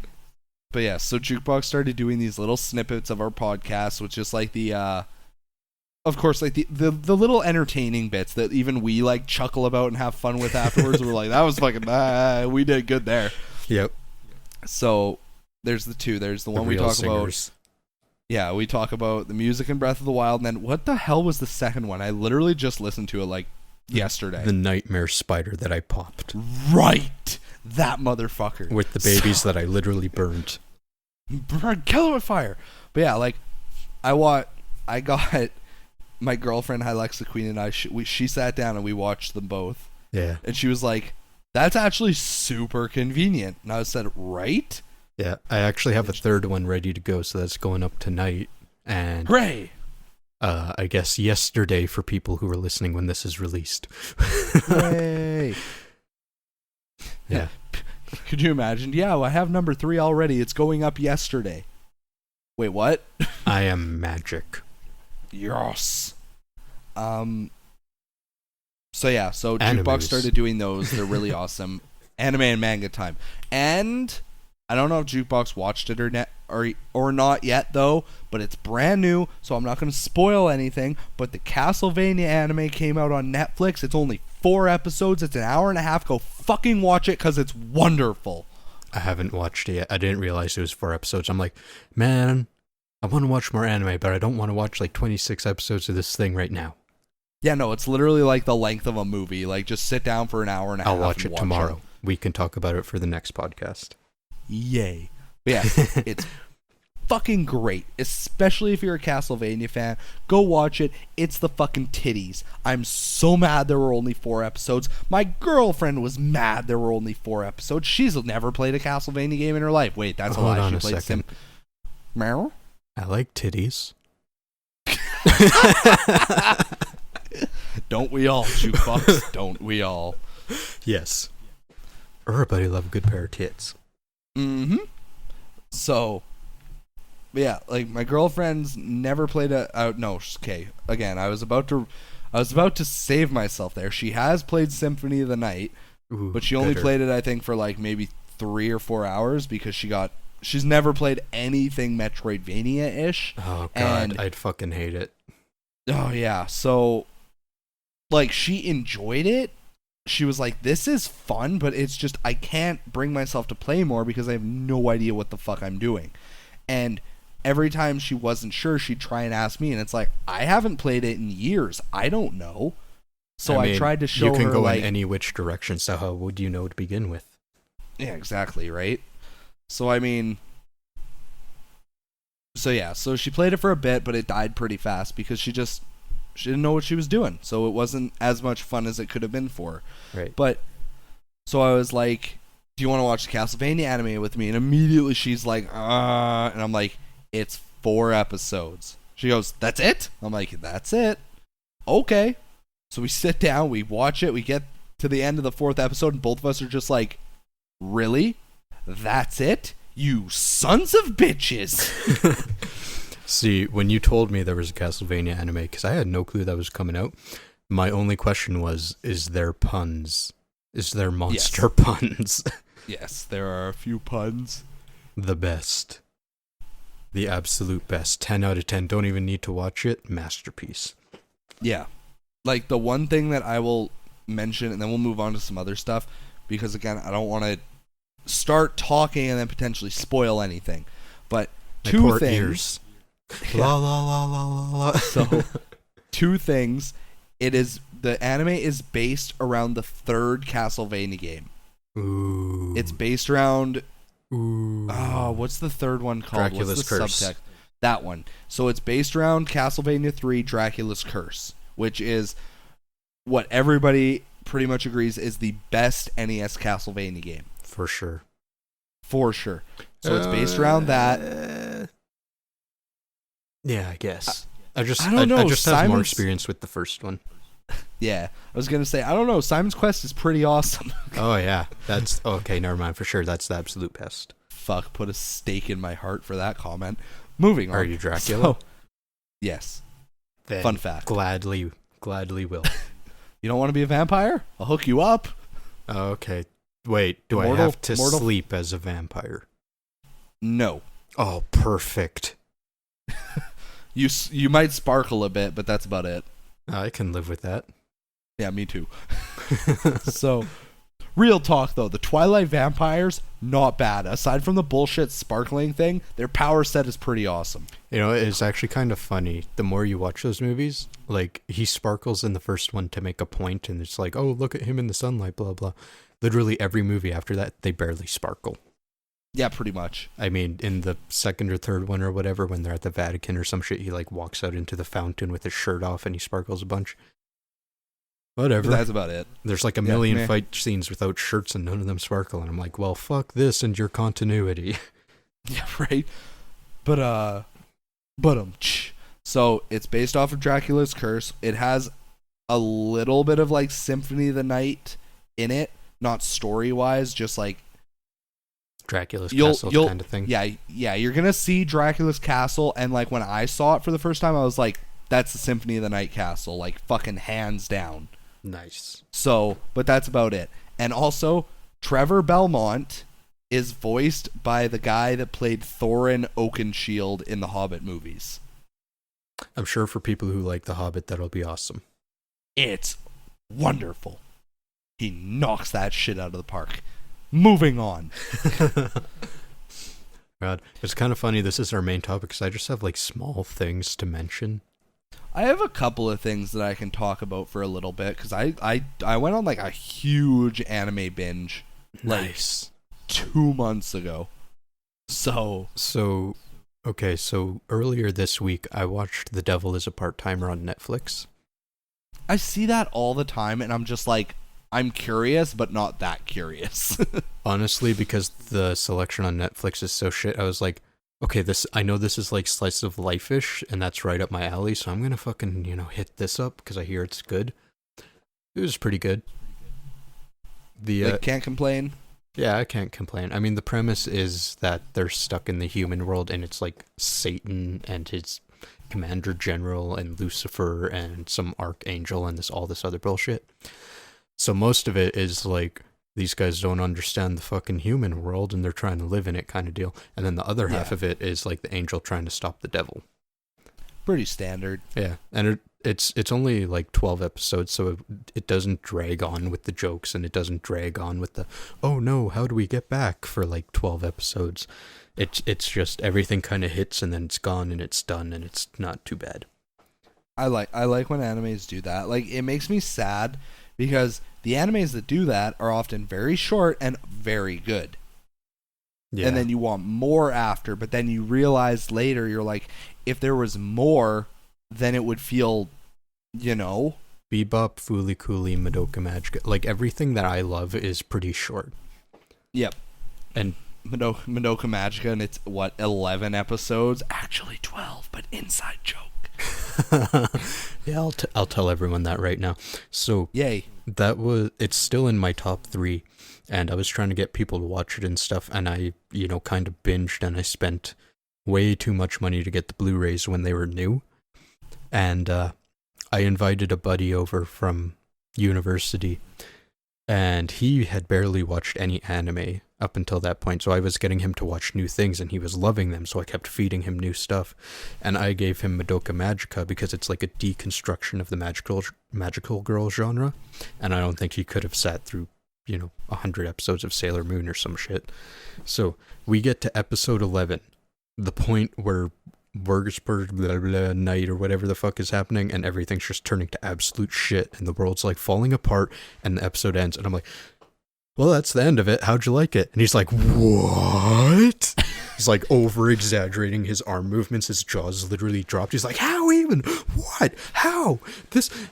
But yeah, so Jukebox started doing these little snippets of our podcast, which is like the, of course, like the little entertaining bits that even we like chuckle about and have fun with afterwards. We're like, that was fucking, we did good there.
Yep.
So there's the 2. There's the one we talk about. Yeah, we talk about the music in Breath of the Wild, and then what the hell was the second one? I literally just listened to it like yesterday.
The nightmare spider that I popped.
Right! That motherfucker.
With the babies that I literally burned.
Kill it with fire. But yeah, like, I got my girlfriend, Alexa Queen, and I, she sat down and we watched them both.
Yeah.
And she was like, that's actually super convenient. And I said, right?
Yeah, I actually have a third one ready to go, so that's going up tonight. And
hooray!
I guess yesterday for people who are listening when this is released.
Hooray!
Yeah.
Could you imagine? Yeah, well, I have number 3 already. It's going up yesterday. Wait, what?
I am magic.
Yes. So yeah, so
Animus.
Jukebox started doing those. They're really awesome. Anime and manga time. And I don't know if Jukebox watched it or not yet though, but it's brand new, so I'm not going to spoil anything, but the Castlevania anime came out on Netflix. It's only 4 episodes. It's an hour and a half. Go fucking watch it cuz it's wonderful.
I haven't watched it yet. I didn't realize it was 4 episodes. I'm like, man, I want to watch more anime, but I don't want to watch like 26 episodes of this thing right now.
Yeah, no, it's literally like the length of a movie. Like, just sit down for an hour and a half.
I'll watch it tomorrow. We can talk about it for the next podcast.
Yay. But yeah, it's fucking great, especially if you're a Castlevania fan. Go watch it. It's the fucking titties. I'm so mad there were only 4 episodes. My girlfriend was mad there were only 4 episodes. She's never played a Castlevania game in her life. Wait, that's a lie.
Hold on
She
a
played
second.
Meryl?
I like titties.
Don't we all, Jukebox? Don't we all?
Yes. Everybody love a good pair of tits.
Mm-hmm. So, yeah, like my girlfriend's never played no, okay. Again, I was about to save myself there. She has played Symphony of the Night,
Ooh,
but she only
better.
played it, I think, for like maybe 3 or 4 hours because she's never played anything Metroidvania-ish.
Oh god,
and
I'd fucking hate it.
Oh yeah, so like she enjoyed it. She was like, this is fun, but it's just I can't bring myself to play more because I have no idea what the fuck I'm doing. And every time she wasn't sure, she'd try and ask me, and it's like, I haven't played it in years. I don't know. So I tried to show her,
you can go
like,
in any which direction, so how would you know to begin with?
Yeah, exactly, right? So I mean, so she played it for a bit, but it died pretty fast because she didn't know what she was doing. So it wasn't as much fun as it could have been for her.
Right.
But so I was like, do you want to watch the Castlevania anime with me? And immediately she's like, and I'm like, it's 4 episodes. She goes, that's it? I'm like, that's it. Okay. So we sit down, we watch it, we get to the end of the 4th episode, and both of us are just like, really? That's it? You sons of bitches.
See, when you told me there was a Castlevania anime, because I had no clue that was coming out, my only question was, is there puns? Is there monster puns?
Yes, there are a few puns.
The best. The absolute best. 10 out of 10. Don't even need to watch it. Masterpiece.
Yeah. Like, the one thing that I will mention, and then we'll move on to some other stuff, because, again, I don't want to start talking and then potentially spoil anything. But
My
2
poor
things...
ears.
Yeah.
La la la la la la.
So, 2 things. The anime is based around the 3rd Castlevania game.
Ooh.
It's based around...
Ooh.
Oh, what's the 3rd one called?
Dracula's
What's the
Curse.
subtext? That one. So it's based around Castlevania 3 Dracula's Curse, which is what everybody pretty much agrees is the best NES Castlevania game.
For sure.
For sure. So it's based around that.
Yeah, I guess.
I don't know.
I just have more
Simon's-
experience with the first one.
Yeah. I was going to say, I don't know. Simon's Quest is pretty awesome.
Oh, yeah. That's okay. Never mind. For sure. That's the absolute best.
Fuck, put a stake in my heart for that comment. Moving on.
Are you Dracula?
So, yes.
Then
Fun fact.
Gladly will.
You don't want to be a vampire? I'll hook you up.
Okay. Wait, do I have to sleep as a vampire?
No.
Oh, perfect.
You might sparkle a bit, but that's about it.
I can live with that.
Yeah, me too. So, real talk though, the Twilight vampires, not bad. Aside from the bullshit sparkling thing, their power set is pretty awesome.
You know, it's actually kind of funny. The more you watch those movies, like, he sparkles in the first one to make a point, and it's like, oh, look at him in the sunlight, blah, blah. Literally every movie after that, they barely sparkle.
Yeah, pretty much.
I mean, in the 2nd or 3rd one or whatever, when they're at the Vatican or some shit, he, like, walks out into the fountain with his shirt off and he sparkles a bunch. Whatever.
But that's about it.
There's like a million fight scenes without shirts and none of them sparkle, and I'm like, well, fuck this and your continuity.
Yeah, right? But, so, it's based off of Dracula's Curse. It has a little bit of, like, Symphony of the Night in it. Not story-wise, just, like,
Dracula's Castle kind of thing.
Yeah, you're gonna see Dracula's Castle, and like when I saw it for the first time, I was like, that's the Symphony of the Night castle, like fucking hands down.
Nice.
So, but that's about it. And also, Trevor Belmont is voiced by the guy that played Thorin Oakenshield in the Hobbit movies.
I'm sure for people who like The Hobbit, that'll be awesome.
It's wonderful. He knocks that shit out of the park. Moving on.
God, it's kind of funny. This is our main topic because I just have like small things to mention.
I have a couple of things that I can talk about for a little bit because I went on like a huge anime binge
Nice.
like 2 months ago. So
okay, so earlier this week I watched The Devil is a Part-Timer on Netflix.
I see that all the time and I'm just like, I'm curious but not that curious.
Honestly, because the selection on Netflix is so shit, I was like, okay, I know this is like slice of life-ish and that's right up my alley, so I'm gonna fucking, hit this up because I hear it's good. It was pretty good.
Can't complain.
Yeah, I can't complain. I mean, the premise is that they're stuck in the human world, and it's like Satan and his commander general and Lucifer and some archangel and all this other bullshit. So most of it is like these guys don't understand the fucking human world and they're trying to live in it kind of deal. And then the other half of it is like the angel trying to stop the devil.
Pretty standard.
Yeah, and it's only like 12 episodes, so it doesn't drag on with the jokes, and it doesn't drag on with the, oh no, how do we get back for like 12 episodes. It's just everything kind of hits and then it's gone and it's done and it's not too bad.
I like when animes do that. Like, it makes me sad because the animes that do that are often very short and very good. Yeah. And then you want more after, but then you realize later, you're like, if there was more, then it would feel, Bebop,
Fooly Cooly, Madoka Magica, like everything that I love is pretty short.
Yep.
And
Madoka Magica, and it's, 11 episodes? Actually 12, but inside joke.
Yeah, I'll tell everyone that right now. So,
yay.
It's still in my top 3. And I was trying to get people to watch it and stuff, and I, kind of binged, and I spent way too much money to get the Blu-rays when they were new. And I invited a buddy over from university, and he had barely watched any anime up until that point, so I was getting him to watch new things, and he was loving them, so I kept feeding him new stuff. And I gave him Madoka Magica because it's like a deconstruction of the magical girl genre, and I don't think he could have sat through 100 episodes of Sailor Moon or some shit. So we get to episode 11, the point where Wurzburg night or whatever the fuck is happening, and everything's just turning to absolute shit, and the world's like falling apart, and the episode ends, and I'm like, well, that's the end of it. How'd you like it? And he's like, what? He's like over exaggerating his arm movements. His jaws literally dropped. He's like, how even? What? How?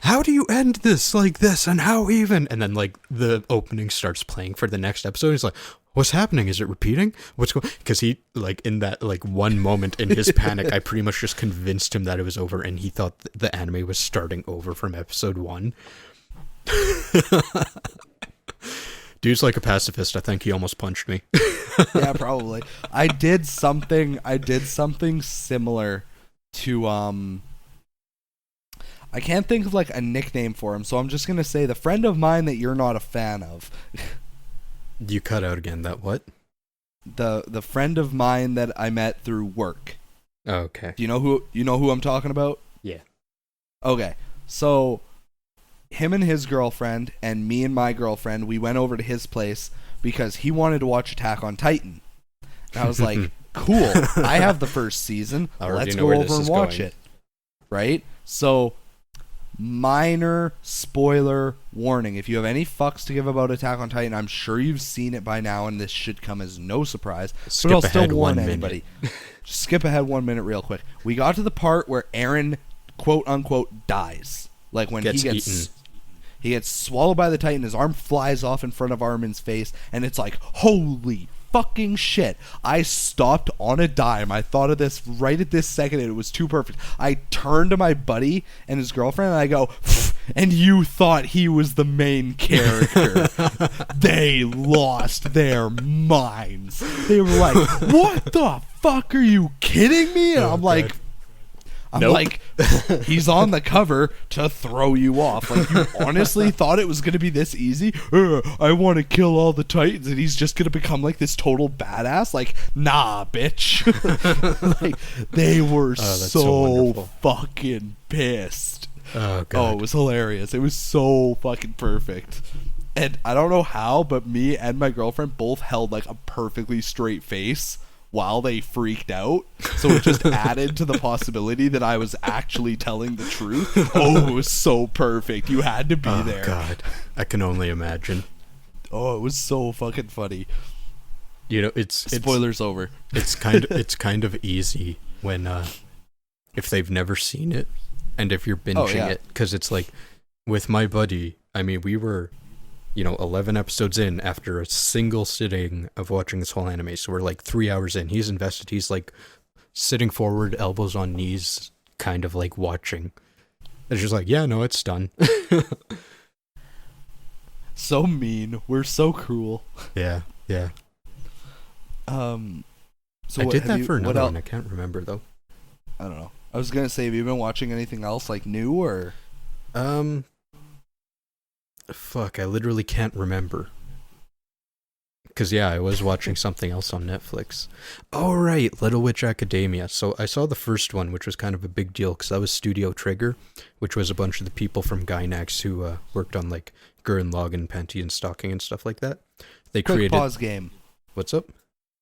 How do you end this like this? And how even? And then like the opening starts playing for the next episode. He's like, what's happening? Is it repeating? What's going? Because he like in that like one moment in his panic, I pretty much just convinced him that it was over, and he thought the anime was starting over from episode 1. Dude's like a pacifist. I think he almost punched me.
Yeah, probably. I did something similar to I can't think of like a nickname for him, so I'm just gonna say the friend of mine that you're not a fan of.
You cut out again. That what?
The friend of mine that I met through work.
Oh, okay.
Do you know who I'm talking about?
Yeah.
Okay. So him and his girlfriend and me and my girlfriend, we went over to his place because he wanted to watch Attack on Titan. And I was like, cool, I have the first season. Let's go over and watch it. Right? So, minor spoiler warning. If you have any fucks to give about Attack on Titan, I'm sure you've seen it by now, and this should come as no surprise. But I'll still warn anybody. Just skip ahead 1 minute real quick. We got to the part where Eren, quote unquote, dies. Like when he gets swallowed by the Titan, his arm flies off in front of Armin's face, and it's like, holy fucking shit. I stopped on a dime. I thought of this right at this second, and it was too perfect. I turned to my buddy and his girlfriend, and I go, and you thought he was the main character. They lost their minds. They were like, what the fuck, are you kidding me? And I'm like, he's on the cover to throw you off. Like, you honestly thought it was going to be this easy? I want to kill all the Titans, and he's just going to become, like, this total badass? Like, nah, bitch. Like, they were so fucking pissed.
Oh, God.
Oh, it was hilarious. It was so fucking perfect. And I don't know how, but me and my girlfriend both held like a perfectly straight face while they freaked out. So it just added to the possibility that I was actually telling the truth. Oh, it was so perfect. You had to be there.
Oh, God. I can only imagine.
Oh, it was so fucking funny.
You know, it's
Spoilers over.
It's kind of easy when if they've never seen it and if you're binging it, because it's like with my buddy. I mean, we were 11 episodes in after a single sitting of watching this whole anime. So we're like 3 hours in. He's invested. He's like sitting forward, elbows on knees, kind of like watching. It's just like, yeah, no, it's done.
So mean. We're so cruel.
Yeah.
So
I did that for another one. I can't remember though.
I don't know. I was gonna say, have you been watching anything else like new or?
Fuck, I literally can't remember. Because, yeah, I was watching something else on Netflix. Oh, right, Little Witch Academia. So I saw the first one, which was kind of a big deal, because that was Studio Trigger, which was a bunch of the people from Gainax who worked on, like, Gurren Lagann, Panty and Stocking and stuff like that. They created...
Quick pause game.
What's up?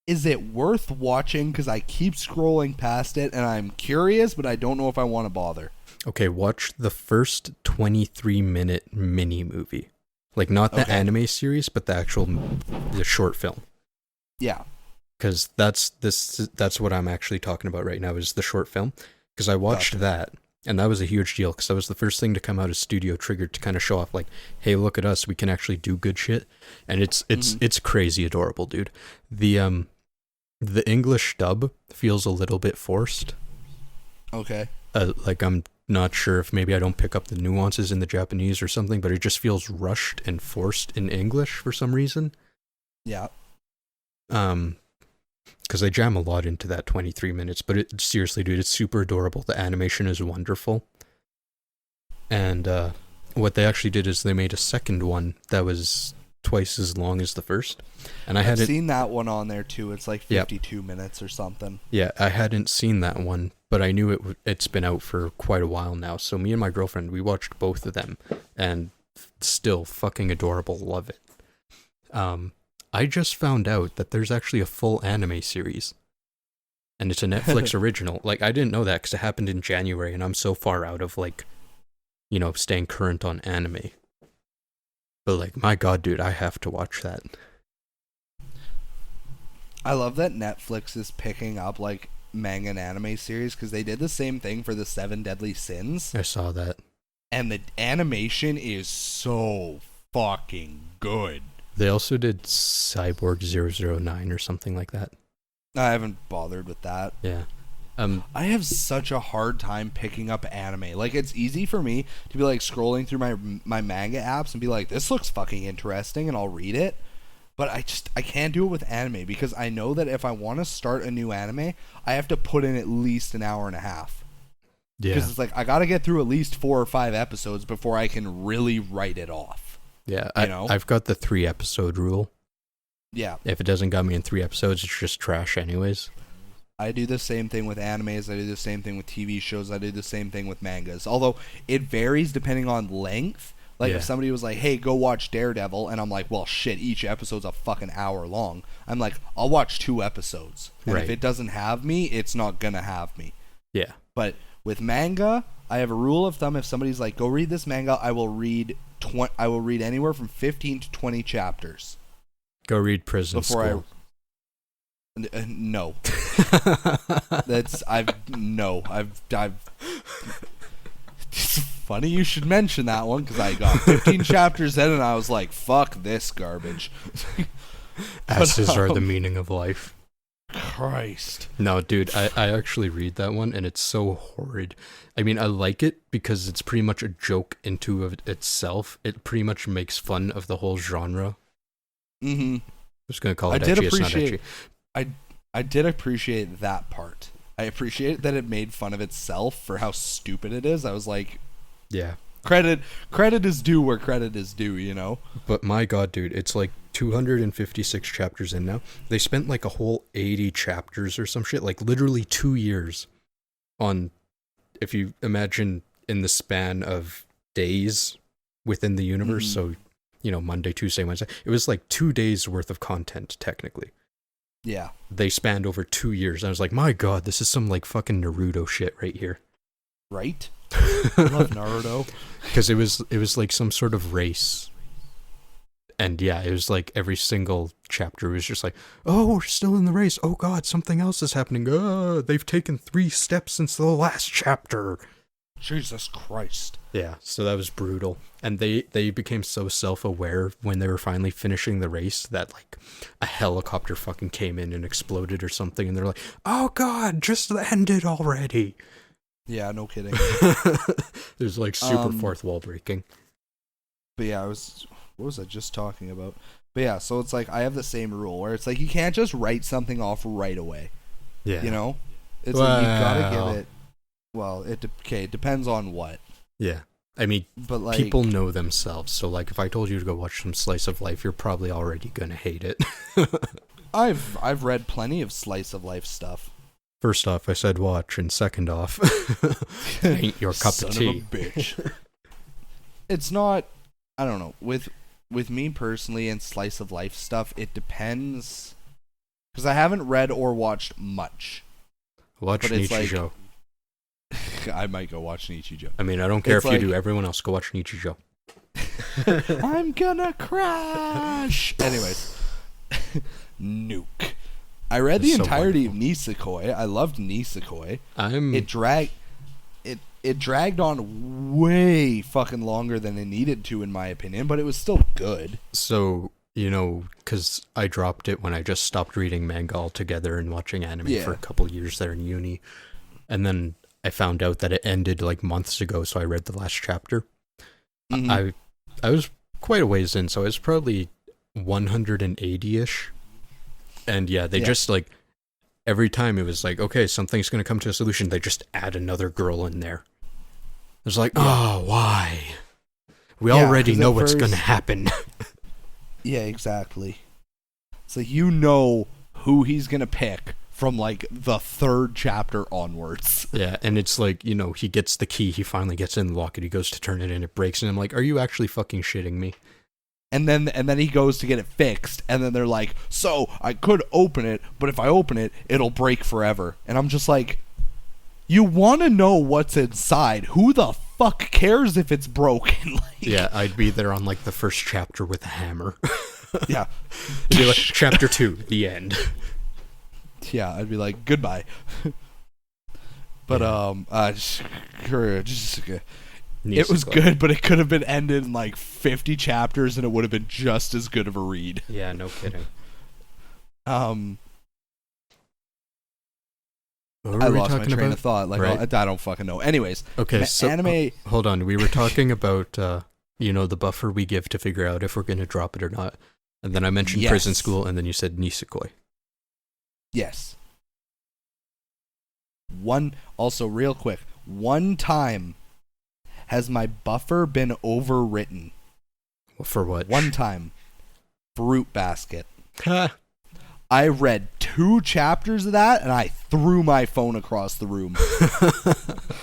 Is it worth watching? Because I keep scrolling past it, and I'm curious, but I don't know if I want to bother.
Okay, watch the first 23-minute mini-movie. Like, not the anime series, but the short film.
Yeah.
Because that's what I'm actually talking about right now, is the short film. Because I watched that, and that was a huge deal, because that was the first thing to come out of Studio Trigger to kind of show off, like, hey, look at us, we can actually do good shit. And it's crazy adorable, dude. The English dub feels a little bit forced.
Okay.
Like, I'm not sure if maybe I don't pick up the nuances in the Japanese or something, but it just feels rushed and forced in English for some reason.
Yeah.
Because they jam a lot into that 23 minutes, but seriously, dude, it's super adorable. The animation is wonderful. And what they actually did is they made a second one that was twice as long as the first. And I've
seen that one on there too. It's like 52 minutes or something.
Yeah, I hadn't seen that one, but I knew it's been out for quite a while now. So me and my girlfriend, we watched both of them, and still fucking adorable. Love it. I just found out that there's actually a full anime series, and it's a Netflix original. Like, I didn't know that because it happened in January, and I'm so far out of, like, staying current on anime. But, like, my God, dude, I have to watch that.
I love that Netflix is picking up, like, manga and anime series, because they did the same thing for the 7 Deadly Sins.
I saw that.
And the animation is so fucking good.
They also did Cyborg 009 or something like that.
I haven't bothered with that.
Yeah.
I have such a hard time picking up anime. Like, it's easy for me to be like scrolling through my manga apps and be like, this looks fucking interesting, and I'll read it. But I can't do it with anime, because I know that if I want to start a new anime, I have to put in at least an hour and a half.
Yeah.
Because it's like, I got to get through at least 4 or 5 episodes before I can really write it off.
Yeah, I've got the 3-episode rule.
Yeah.
If it doesn't got me in 3 episodes, it's just trash anyways.
I do the same thing with animes. I do the same thing with TV shows. I do the same thing with mangas. Although it varies depending on length. Like, if somebody was like, hey, go watch Daredevil, and I'm like, well, shit, each episode's a fucking hour long. I'm like, I'll watch 2 episodes. And if it doesn't have me, it's not gonna have me.
Yeah.
But with manga, I have a rule of thumb. If somebody's like, go read this manga, I will read anywhere from 15 to 20 chapters.
Go read Prison School.
No. It's funny you should mention that one, because I got 15 chapters in and I was like, fuck this garbage.
Asses are the meaning of life.
Christ.
No, dude, I actually read that one, and it's so horrid. I mean, I like it because it's pretty much a joke into of itself. It pretty much makes fun of the whole genre.
Mm-hmm.
I'm just going to call it ecchi, it's not ecchi.
I did appreciate that part. I appreciate that it made fun of itself for how stupid it is. I was like,
yeah.
Credit is due where credit is due, you know?
But my God, dude, it's like 256 chapters in now. They spent like a whole 80 chapters or some shit, like literally 2 years on, if you imagine in the span of days within the universe. So Monday, Tuesday, Wednesday. It was like 2 days worth of content, technically.
Yeah.
They spanned over 2 years. I was like, my God, this is some like fucking Naruto shit right here.
Right? I love Naruto.
Because it was like some sort of race. And yeah, it was like every single chapter was just like, oh, we're still in the race. Oh God, something else is happening. They've taken 3 steps since the last chapter.
Jesus Christ.
Yeah, so that was brutal. And they became so self-aware when they were finally finishing the race that like a helicopter fucking came in and exploded or something, and they're like, oh God, just end it already.
Yeah, no kidding.
There's like super fourth wall breaking.
But yeah, what was I just talking about? But yeah, so it's like I have the same rule where it's like you can't just write something off right away. Yeah. You know? It's like you gotta give it. Well, it depends on what.
Yeah. I mean,
but like,
people know themselves, so like if I told you to go watch some slice of life, you're probably already gonna hate it.
I've read plenty of slice of life stuff.
First off, I said watch, and second off, ain't your cup of tea.
Son of a bitch. It's not, I don't know, with me personally and slice of life stuff, it depends, because I haven't read or watched much.
Watch Nichijou.
I might go watch Nichijou.
I mean, I don't care if you do. Everyone else, go watch Nichijou.
I'm gonna crash! Anyways. Nuke. I read the entirety of Nisekoi. I loved Nisekoi. It dragged on way fucking longer than it needed to, in my opinion, but it was still good.
So, because I dropped it when I just stopped reading manga altogether and watching anime for a couple years there in uni. And then I found out that it ended like months ago, so I read the last chapter. Mm-hmm. I was quite a ways in, so I was probably 180-ish. And yeah, they just like, every time it was like, okay, something's going to come to a solution, they just add another girl in there. It's like, why? We already know what's going to happen.
Yeah, exactly. It's like, who he's going to pick from like the 3rd chapter onwards.
Yeah, and it's like, he gets the key, he finally gets in the locket, he goes to turn it in, it breaks, and I'm like, are you actually fucking shitting me?
And then he goes to get it fixed, and then they're like, so I could open it, but if I open it, it'll break forever. And I'm just like, you want to know what's inside. Who the fuck cares if it's broken?
Yeah, I'd be there on like the first chapter with a hammer.
Yeah.
It'd be like, chapter 2, the end.
Yeah, I'd be like, goodbye. But, it was good, but it could have been ended in like 50 chapters and it would have been just as good of a read.
Yeah, no kidding.
I lost my train of thought. Like, right? I don't fucking know. Anyways,
okay, so
anime.
Hold on, we were talking about the buffer we give to figure out if we're going to drop it or not, and then I mentioned prison school, and then you said Nisekoi.
Yes. Also, real quick, one time has my buffer been overwritten.
For what?
One time. Fruit Basket. I read 2 chapters of that, and I threw my phone across the room.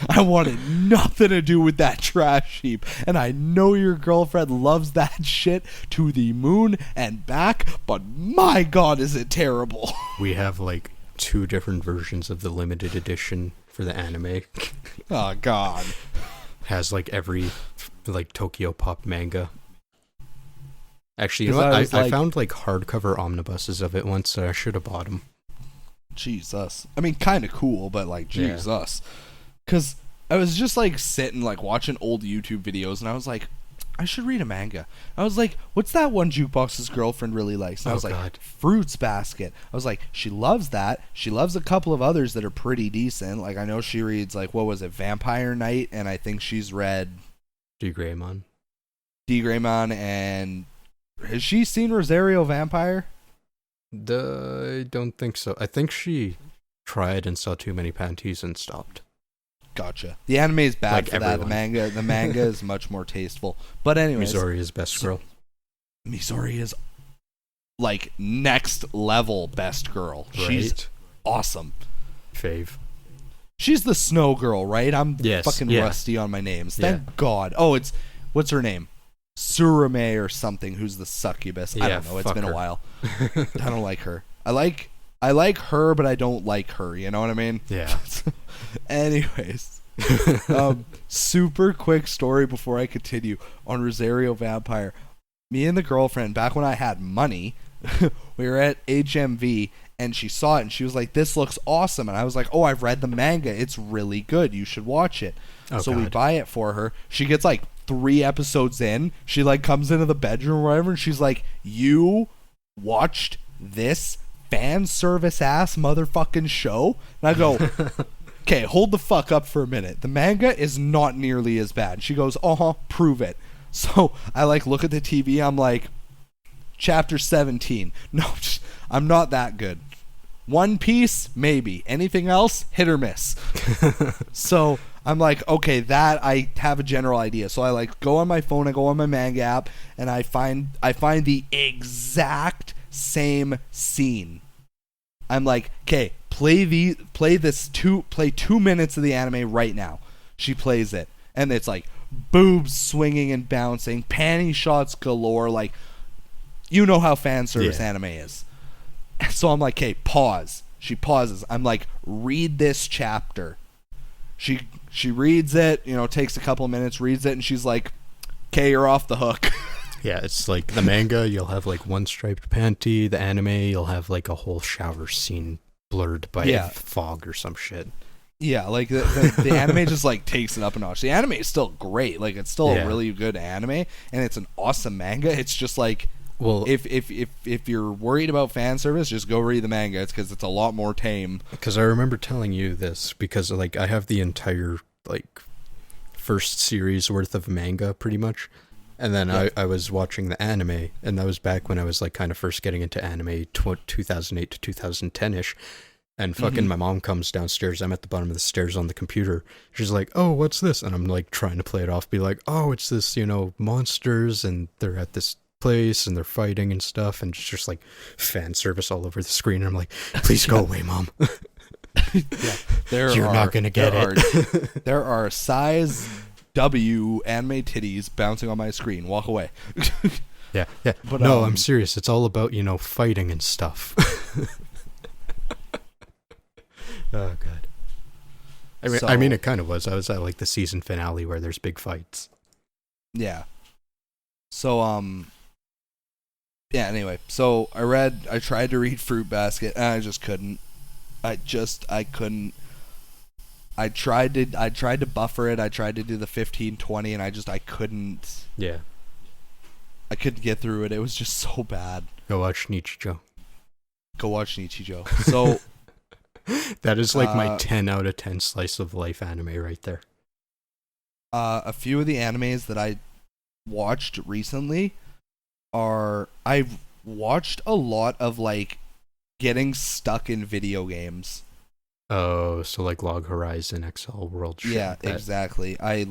I wanted nothing to do with that trash heap, and I know your girlfriend loves that shit to the moon and back, but my God, is it terrible.
We have, like, 2 different versions of the limited edition for the anime.
Oh, God.
Has like every like Tokyo Pop manga. Actually, you know what? I found like hardcover omnibuses of it once, so I should have bought them.
Jesus. I mean, kind of cool, but like, Jesus. Because I was just like sitting, like watching old YouTube videos, and I was like, I should read a manga. I was like, what's that one Jukebox's girlfriend really likes? And I was like, Fruits Basket. I was like, she loves that. She loves a couple of others that are pretty decent. Like, I know she reads, like, what was it, Vampire Knight? And I think she's read
D-Greymon,
and has she seen Rosario Vampire?
I don't think so. I think she tried and saw too many panties and stopped.
Gotcha. The anime is bad like for everyone. That. The manga is much more tasteful. But anyways,
Misori is best girl.
Misori is like next level best girl. Right? She's awesome.
Fave.
She's the snow girl, right? I'm fucking rusty on my names. Thank God. Oh, what's her name? Surame or something, who's the succubus. I
Yeah,
don't know. It's
fuck
been a
her.
while. I don't like her. I like her, but I don't like her. You know what I mean?
Yeah.
Anyways, super quick story before I continue on Rosario Vampire. Me and the girlfriend, back when I had money, we were at HMV, and she saw it, and she was like, "This looks awesome." And I was like, "Oh, I've read the manga. It's really good. You should watch it."
Oh,
so we
God.
buy it for her. She gets like 3 episodes in. She like comes into the bedroom or whatever, and she's like, "You watched this fan service ass motherfucking show?" And I go, "Okay, hold the fuck up for a minute. The manga is not nearly as bad." She goes, "Prove it." So I like look at the TV. I'm like, chapter 17. No, I'm not that good. One Piece, maybe. Anything else, hit or miss. So I'm like, okay, that I have a general idea. So I like go on my phone, I go on my manga app, and I find the exact same scene. I'm like, okay, play 2 minutes of the anime right now. She plays it, and it's like boobs swinging and bouncing, panty shots galore. Like, you know how fan service anime is. So I'm like, okay, pause. She pauses. I'm like, read this chapter. She reads it, takes a couple of minutes, reads it, and she's like, okay, you're off the hook.
Yeah, it's like the manga, you'll have like one striped panty. The anime, you'll have like a whole shower scene blurred by fog or some shit.
Yeah, like the anime just like takes it up a notch. The anime is still great. Like, it's still a really good anime, and it's an awesome manga. It's just like, well, if you're worried about fan service, just go read the manga. It's because it's a lot more tame.
Because I remember telling you this, because like I have the entire like first series worth of manga pretty much, and then I was watching the anime, and that was back when I was like kind of first getting into anime, 2008 to 2010ish. And fucking my mom comes downstairs. I'm at the bottom of the stairs on the computer. She's like, "Oh, what's this?" And I'm like trying to play it off, be like, "Oh, it's this, monsters, and they're at this place and they're fighting and stuff." And it's just like fan service all over the screen. And I'm like, "Please go away, Mom." You're not gonna get it.
There are size W anime titties bouncing on my screen. Walk away.
Yeah. But no, I'm serious. It's all about fighting and stuff. Oh god. I mean, it kind of was. I was at like the season finale where there's big fights.
Yeah. So anyway, so I tried to read Fruit Basket, and I just couldn't. I couldn't. I tried to buffer it. I tried to do the 15-20, and I couldn't.
Yeah.
I couldn't get through it. It was just so bad.
Go watch Nichijou.
So
that is like my 10 out of 10 slice of life anime right there.
A few of the animes that I watched recently I've watched a lot of like getting stuck in video games.
Oh, so like Log Horizon, XL World shit.
Yeah, exactly. I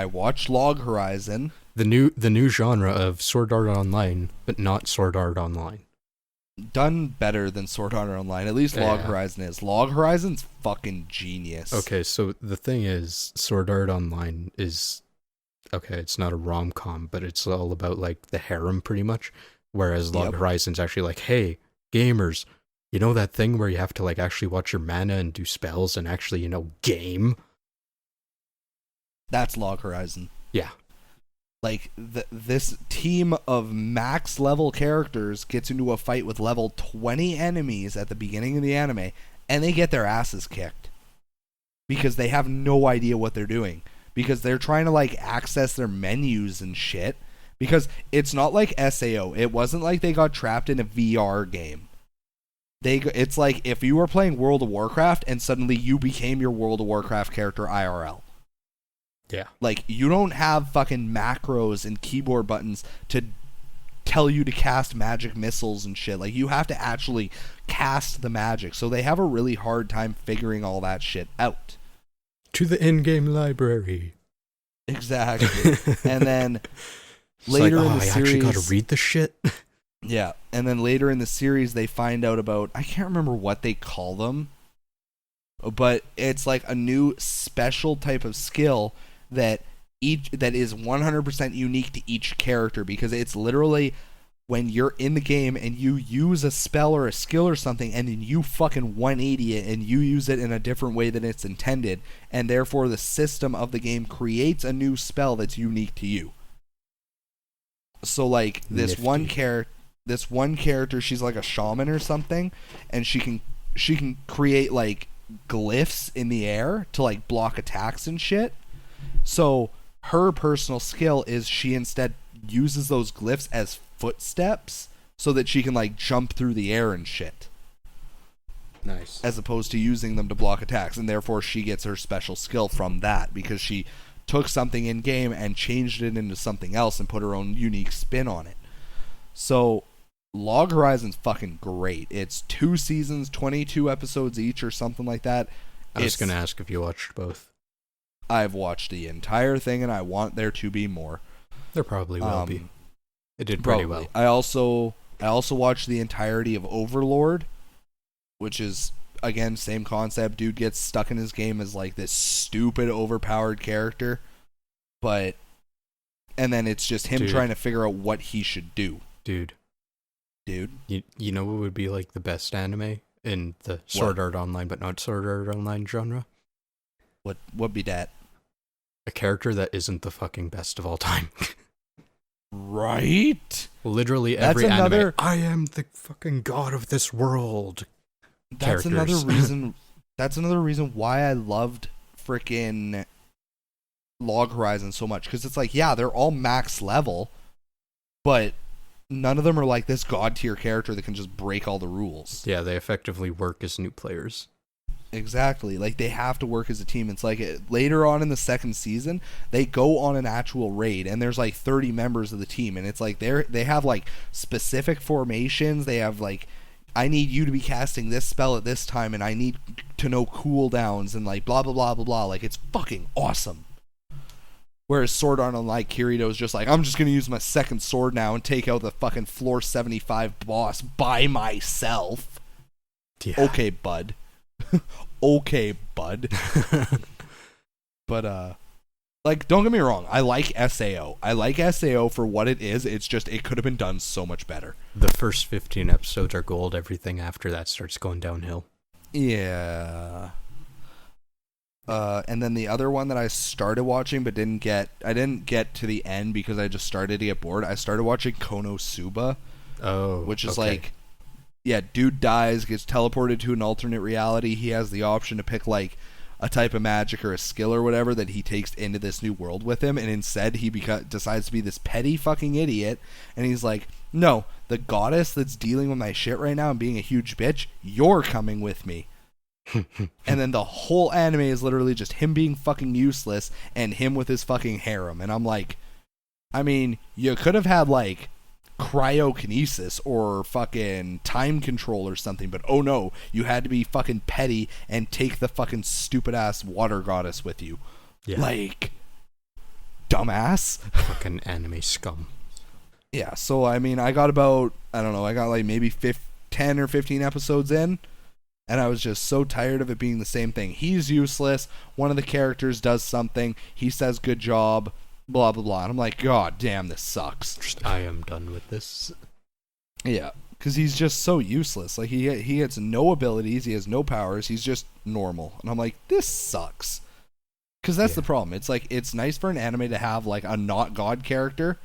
watched Log Horizon.
The new genre of Sword Art Online, but not Sword Art Online.
Done better than Sword Art Online. At least Log Horizon is. Log Horizon's fucking genius.
Okay, so the thing is, Sword Art Online is, okay, it's not a rom-com, but it's all about like the harem pretty much. Whereas Log Horizon's actually like, hey, gamers, you know that thing where you have to like actually watch your mana and do spells and actually, game?
That's Log Horizon.
Yeah.
Like, this team of max level characters gets into a fight with level 20 enemies at the beginning of the anime, and they get their asses kicked. Because they have no idea what they're doing. Because they're trying to, like, access their menus and shit. Because it's not like SAO. It wasn't like they got trapped in a VR game. It's like if you were playing World of Warcraft and suddenly you became your World of Warcraft character IRL.
Yeah.
Like, you don't have fucking macros and keyboard buttons to tell you to cast magic missiles and shit. Like, you have to actually cast the magic. So they have a really hard time figuring all that shit out.
To the in-game library.
Exactly. And then later in the series, I
actually gotta read the shit.
Yeah. And then later in the series, they find out about, I can't remember what they call them, but it's like a new special type of skill that that is 100% unique to each character, because it's literally when you're in the game and you use a spell or a skill or something, and then you fucking 180 it and you use it in a different way than it's intended, and therefore the system of the game creates a new spell that's unique to you. So like this one character, she's like a shaman or something, and she can create like glyphs in the air to like block attacks and shit. So her personal skill is she instead uses those glyphs as footsteps so that she can like jump through the air and shit.
Nice.
As opposed to using them to block attacks, and therefore she gets her special skill from that, because she took something in game and changed it into something else and put her own unique spin on it. So Log Horizon's fucking great. It's 2 seasons, 22 episodes each or something like that.
I was going to ask if you watched both.
I've watched the entire thing, and I want there to be more.
There probably will be. It did
Probably.
pretty well.
I also watched the entirety of Overlord, which is, again, same concept. Dude gets stuck in his game as like this stupid, overpowered character, and then it's just him trying to figure out what he should do. Dude.
You know what would be like the best anime in the Sword Art Online but not Sword Art Online genre?
What be that?
A character that isn't the fucking best of all time.
Right?
Literally every anime. I am the fucking god of this world.
That's another reason. That's another reason why I loved freaking Log Horizon so much, because it's like, yeah, they're all max level, but none of them are like this god tier character that can just break all the rules.
Yeah, they effectively work as new players.
Exactly. Like, they have to work as a team. It's like later on in the second season, they go on an actual raid, and there's like 30 members of the team, and it's like they have like specific formations. They have like, I need you to be casting this spell at this time, and I need to know cooldowns, and like blah blah blah blah blah. Like, it's fucking awesome. Whereas Sword Art Online, Kirito's just like, I'm just gonna use my second sword now and take out the fucking floor 75 boss by myself. Yeah. Okay, bud. Okay, bud. But like, don't get me wrong, I like SAO. I like SAO for what it is. It's just, it could have been done so much better.
The first 15 episodes are gold. Everything after that starts going downhill.
Yeah. And then the other one that I started watching but didn't get to the end because I just started to get bored. I started watching Konosuba.
Oh,
which is like, yeah, dude dies, gets teleported to an alternate reality. He has the option to pick like a type of magic or a skill or whatever that he takes into this new world with him, and instead he decides to be this petty fucking idiot, and he's like, no, the goddess that's dealing with my shit right now and being a huge bitch, you're coming with me. And then the whole anime is literally just him being fucking useless and him with his fucking harem. And I'm like, I mean, you could have had like cryokinesis or fucking time control or something, but oh no, you had to be fucking petty and take the fucking stupid ass water goddess with you. Yeah. Like, dumbass.
Fucking anime scum.
Yeah, so I mean, I got like maybe 10 or 15 episodes in, and I was just so tired of it being the same thing. He's useless. One of the characters does something. He says, good job, blah, blah, blah. And I'm like, God damn, this sucks.
I am done with this.
Yeah, because he's just so useless. Like, he has no abilities. He has no powers. He's just normal. And I'm like, this sucks. Because that's the problem. It's like, it's nice for an anime to have, like, a not God character.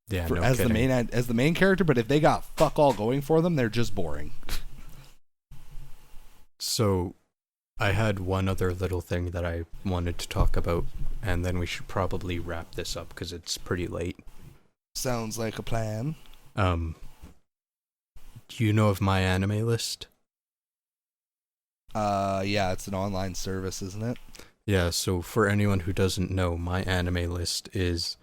Yeah,
as the main character, but if they got fuck all going for them, they're just boring.
So, I had one other little thing that I wanted to talk about, and then we should probably wrap this up because it's pretty late.
Sounds like a plan.
Do you know of My Anime List?
Yeah, it's an online service, isn't it?
Yeah, so for anyone who doesn't know, My Anime List is,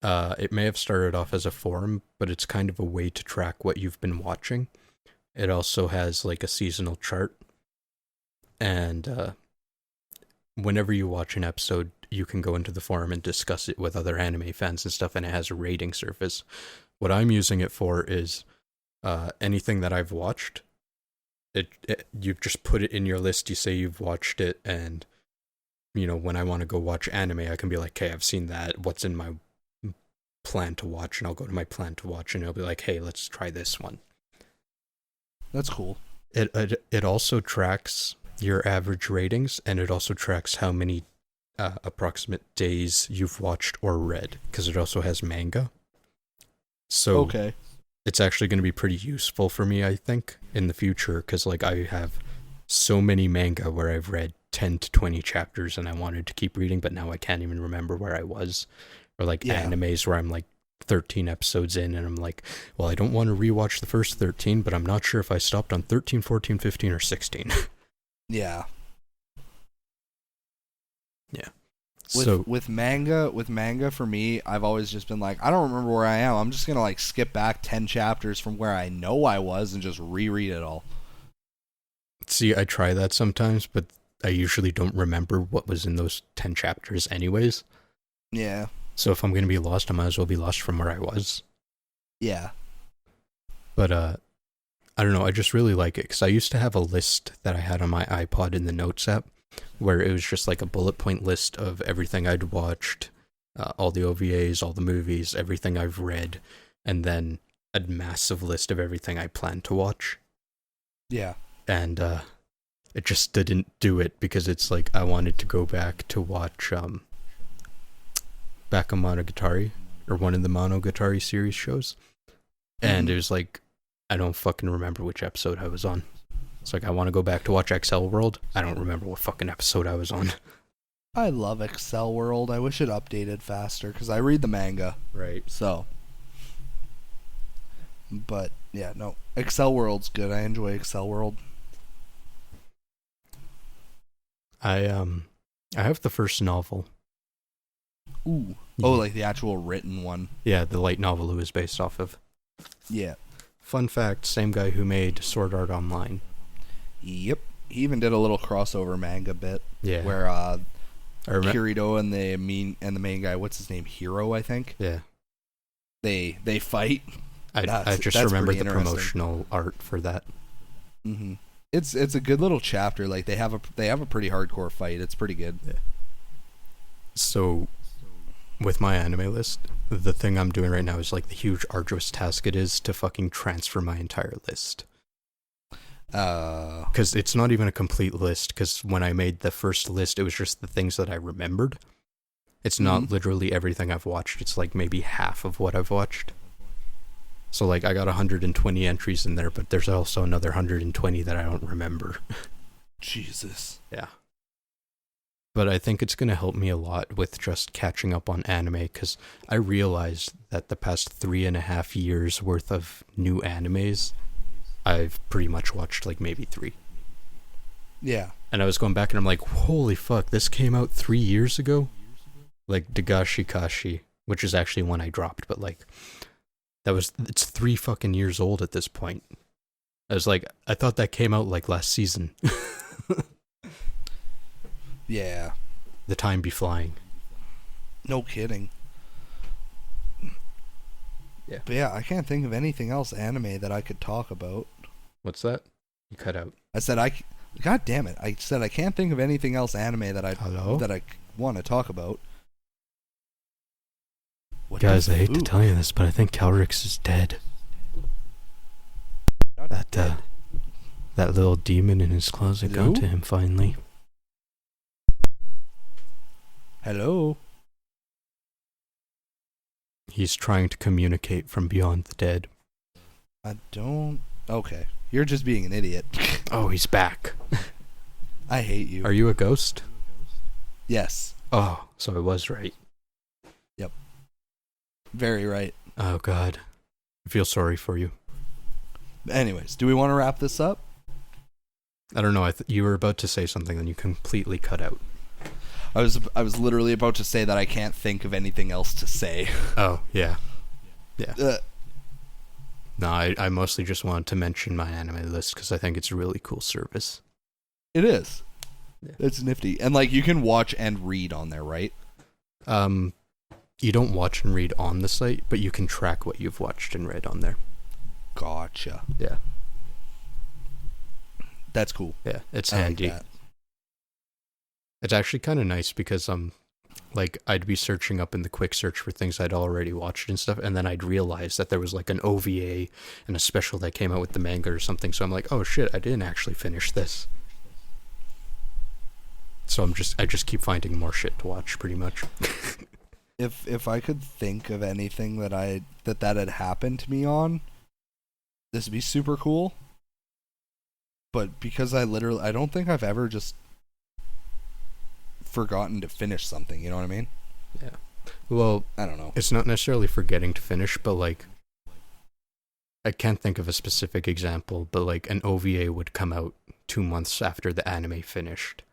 it may have started off as a forum, but it's kind of a way to track what you've been watching. It also has like a seasonal chart, and whenever you watch an episode, you can go into the forum and discuss it with other anime fans and stuff, and it has a rating service. What I'm using it for is anything that I've watched. You just put it in your list, you say you've watched it, and when I want to go watch anime, I can be like, hey, I've seen that. What's in my plan to watch? And I'll go to my plan to watch, and it'll be like, hey, let's try this one.
That's cool.
It also tracks your average ratings, and it also tracks how many approximate days you've watched or read, because it also has manga. So
okay,
it's actually going to be pretty useful for me, I think, in the future, because like I have so many manga where I've read 10 to 20 chapters and I wanted to keep reading, but now I can't even remember where I was. Or like animes where I'm like 13 episodes in and I'm like, well, I don't want to rewatch the first 13, but I'm not sure if I stopped on 13, 14, 15, or 16.
Yeah.
Yeah.
With manga for me, I've always just been like, I don't remember where I am. I'm just gonna like skip back 10 chapters from where I know I was and just reread it all.
See, I try that sometimes, but I usually don't remember what was in those 10 chapters anyways.
Yeah.
So if I'm gonna be lost, I might as well be lost from where I was.
Yeah.
But I don't know, I just really like it, because I used to have a list that I had on my iPod in the Notes app, where it was just like a bullet point list of everything I'd watched, all the OVAs, all the movies, everything I've read, and then a massive list of everything I plan to watch.
Yeah.
And it just didn't do it, because it's like I wanted to go back to watch Bakemonogatari, or one of the Monogatari series shows. And it was like, I don't fucking remember which episode I was on. It's like, I want to go back to watch Excel World. I don't remember what fucking episode I was on.
I love Excel World. I wish it updated faster, because I read the manga.
Right.
So. But, yeah, no. Excel World's good. I enjoy Excel World.
I have the first novel.
Ooh.
Yeah.
Oh, like the actual written one.
Yeah, the light novel it was based off of.
Yeah.
Fun fact, same guy who made Sword Art Online.
Yep. He even did a little crossover manga bit.
Yeah.
Where Kirito and the main guy, what's his name? Hiro, I think.
Yeah.
They fight.
I just remember the promotional art for that.
Mm-hmm. It's a good little chapter. Like they have a pretty hardcore fight. It's pretty good.
Yeah. So, with my anime list, the thing I'm doing right now is like the huge arduous task it is to fucking transfer my entire list. Because it's not even a complete list, because when I made the first list, it was just the things that I remembered. It's not literally everything I've watched. It's like maybe half of what I've watched. So like I got 120 entries in there, but there's also another 120 that I don't remember.
Jesus.
Yeah. But I think it's going to help me a lot with just catching up on anime, because I realized that the past 3.5 years worth of new animes, I've pretty much watched like maybe 3.
Yeah.
And I was going back and I'm like, holy fuck, this came out 3 years ago? Like Dagashi Kashi, which is actually one I dropped, but like, it's 3 fucking years old at this point. I was like, I thought that came out like last season.
Yeah.
The time be flying.
No kidding.
Yeah.
But yeah, I can't think of anything else anime that I could talk about.
What's that? You cut out.
I said God damn it. I said I can't think of anything else anime that I want to talk about.
Guys, I hate to tell you this, but I think Kelryx is dead. That little demon in his closet got to him finally.
Hello?
He's trying to communicate from beyond the dead.
Okay. You're just being an idiot.
Oh, he's back.
I hate you.
Are you a ghost?
Yes.
Oh, so I was right.
Yep. Very right.
Oh, God. I feel sorry for you.
Anyways, do we want to wrap this up?
I don't know. You were about to say something, then you completely cut out.
I was literally about to say that I can't think of anything else to say.
Oh, yeah. Yeah. No, I mostly just wanted to mention my anime list because I think it's a really cool service.
It is.
Yeah.
It's nifty. And like you can watch and read on there, right?
You don't watch and read on the site, but you can track what you've watched and read on there.
Gotcha.
Yeah.
That's cool.
Yeah, it's
I
handy.
like that.
It's actually kind of nice because like I'd be searching up in the quick search for things I'd already watched and stuff, and then I'd realize that there was like an OVA and a special that came out with the manga or something. So I'm like, oh shit, I didn't actually finish this. So I just keep finding more shit to watch, pretty much.
If I could think of anything that had happened to me on, this would be super cool. But because I don't think I've ever just forgotten to finish something, you know what I mean?
Yeah. Well,
I don't know.
It's not necessarily forgetting to finish, but like, I can't think of a specific example, but like an OVA would come out 2 months after the anime finished.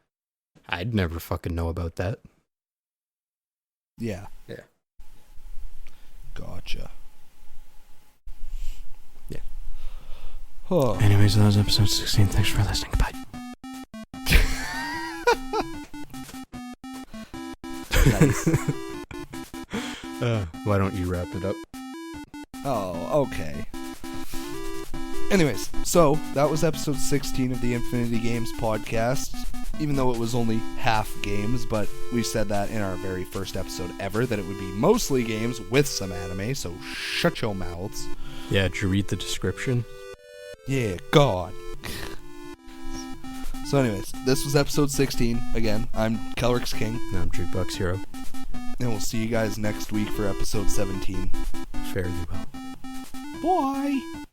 I'd never fucking know about that.
Yeah.
Yeah.
Gotcha.
Yeah.
Oh.
Anyways, that was episode 16. Thanks for listening. Bye.
Nice.
Why don't you wrap it up?
Oh, okay. Anyways, so that was episode 16 of the Infinity Games podcast. Even though it was only half games, but we said that in our very first episode ever, that it would be mostly games with some anime, so shut your mouths.
Yeah, did you read the description?
Yeah, God. So anyways, this was episode 16. Again, I'm KelryxsKing.
And I'm Jukeboxhero.
And we'll see you guys next week for episode 17.
Fare thee well.
Bye!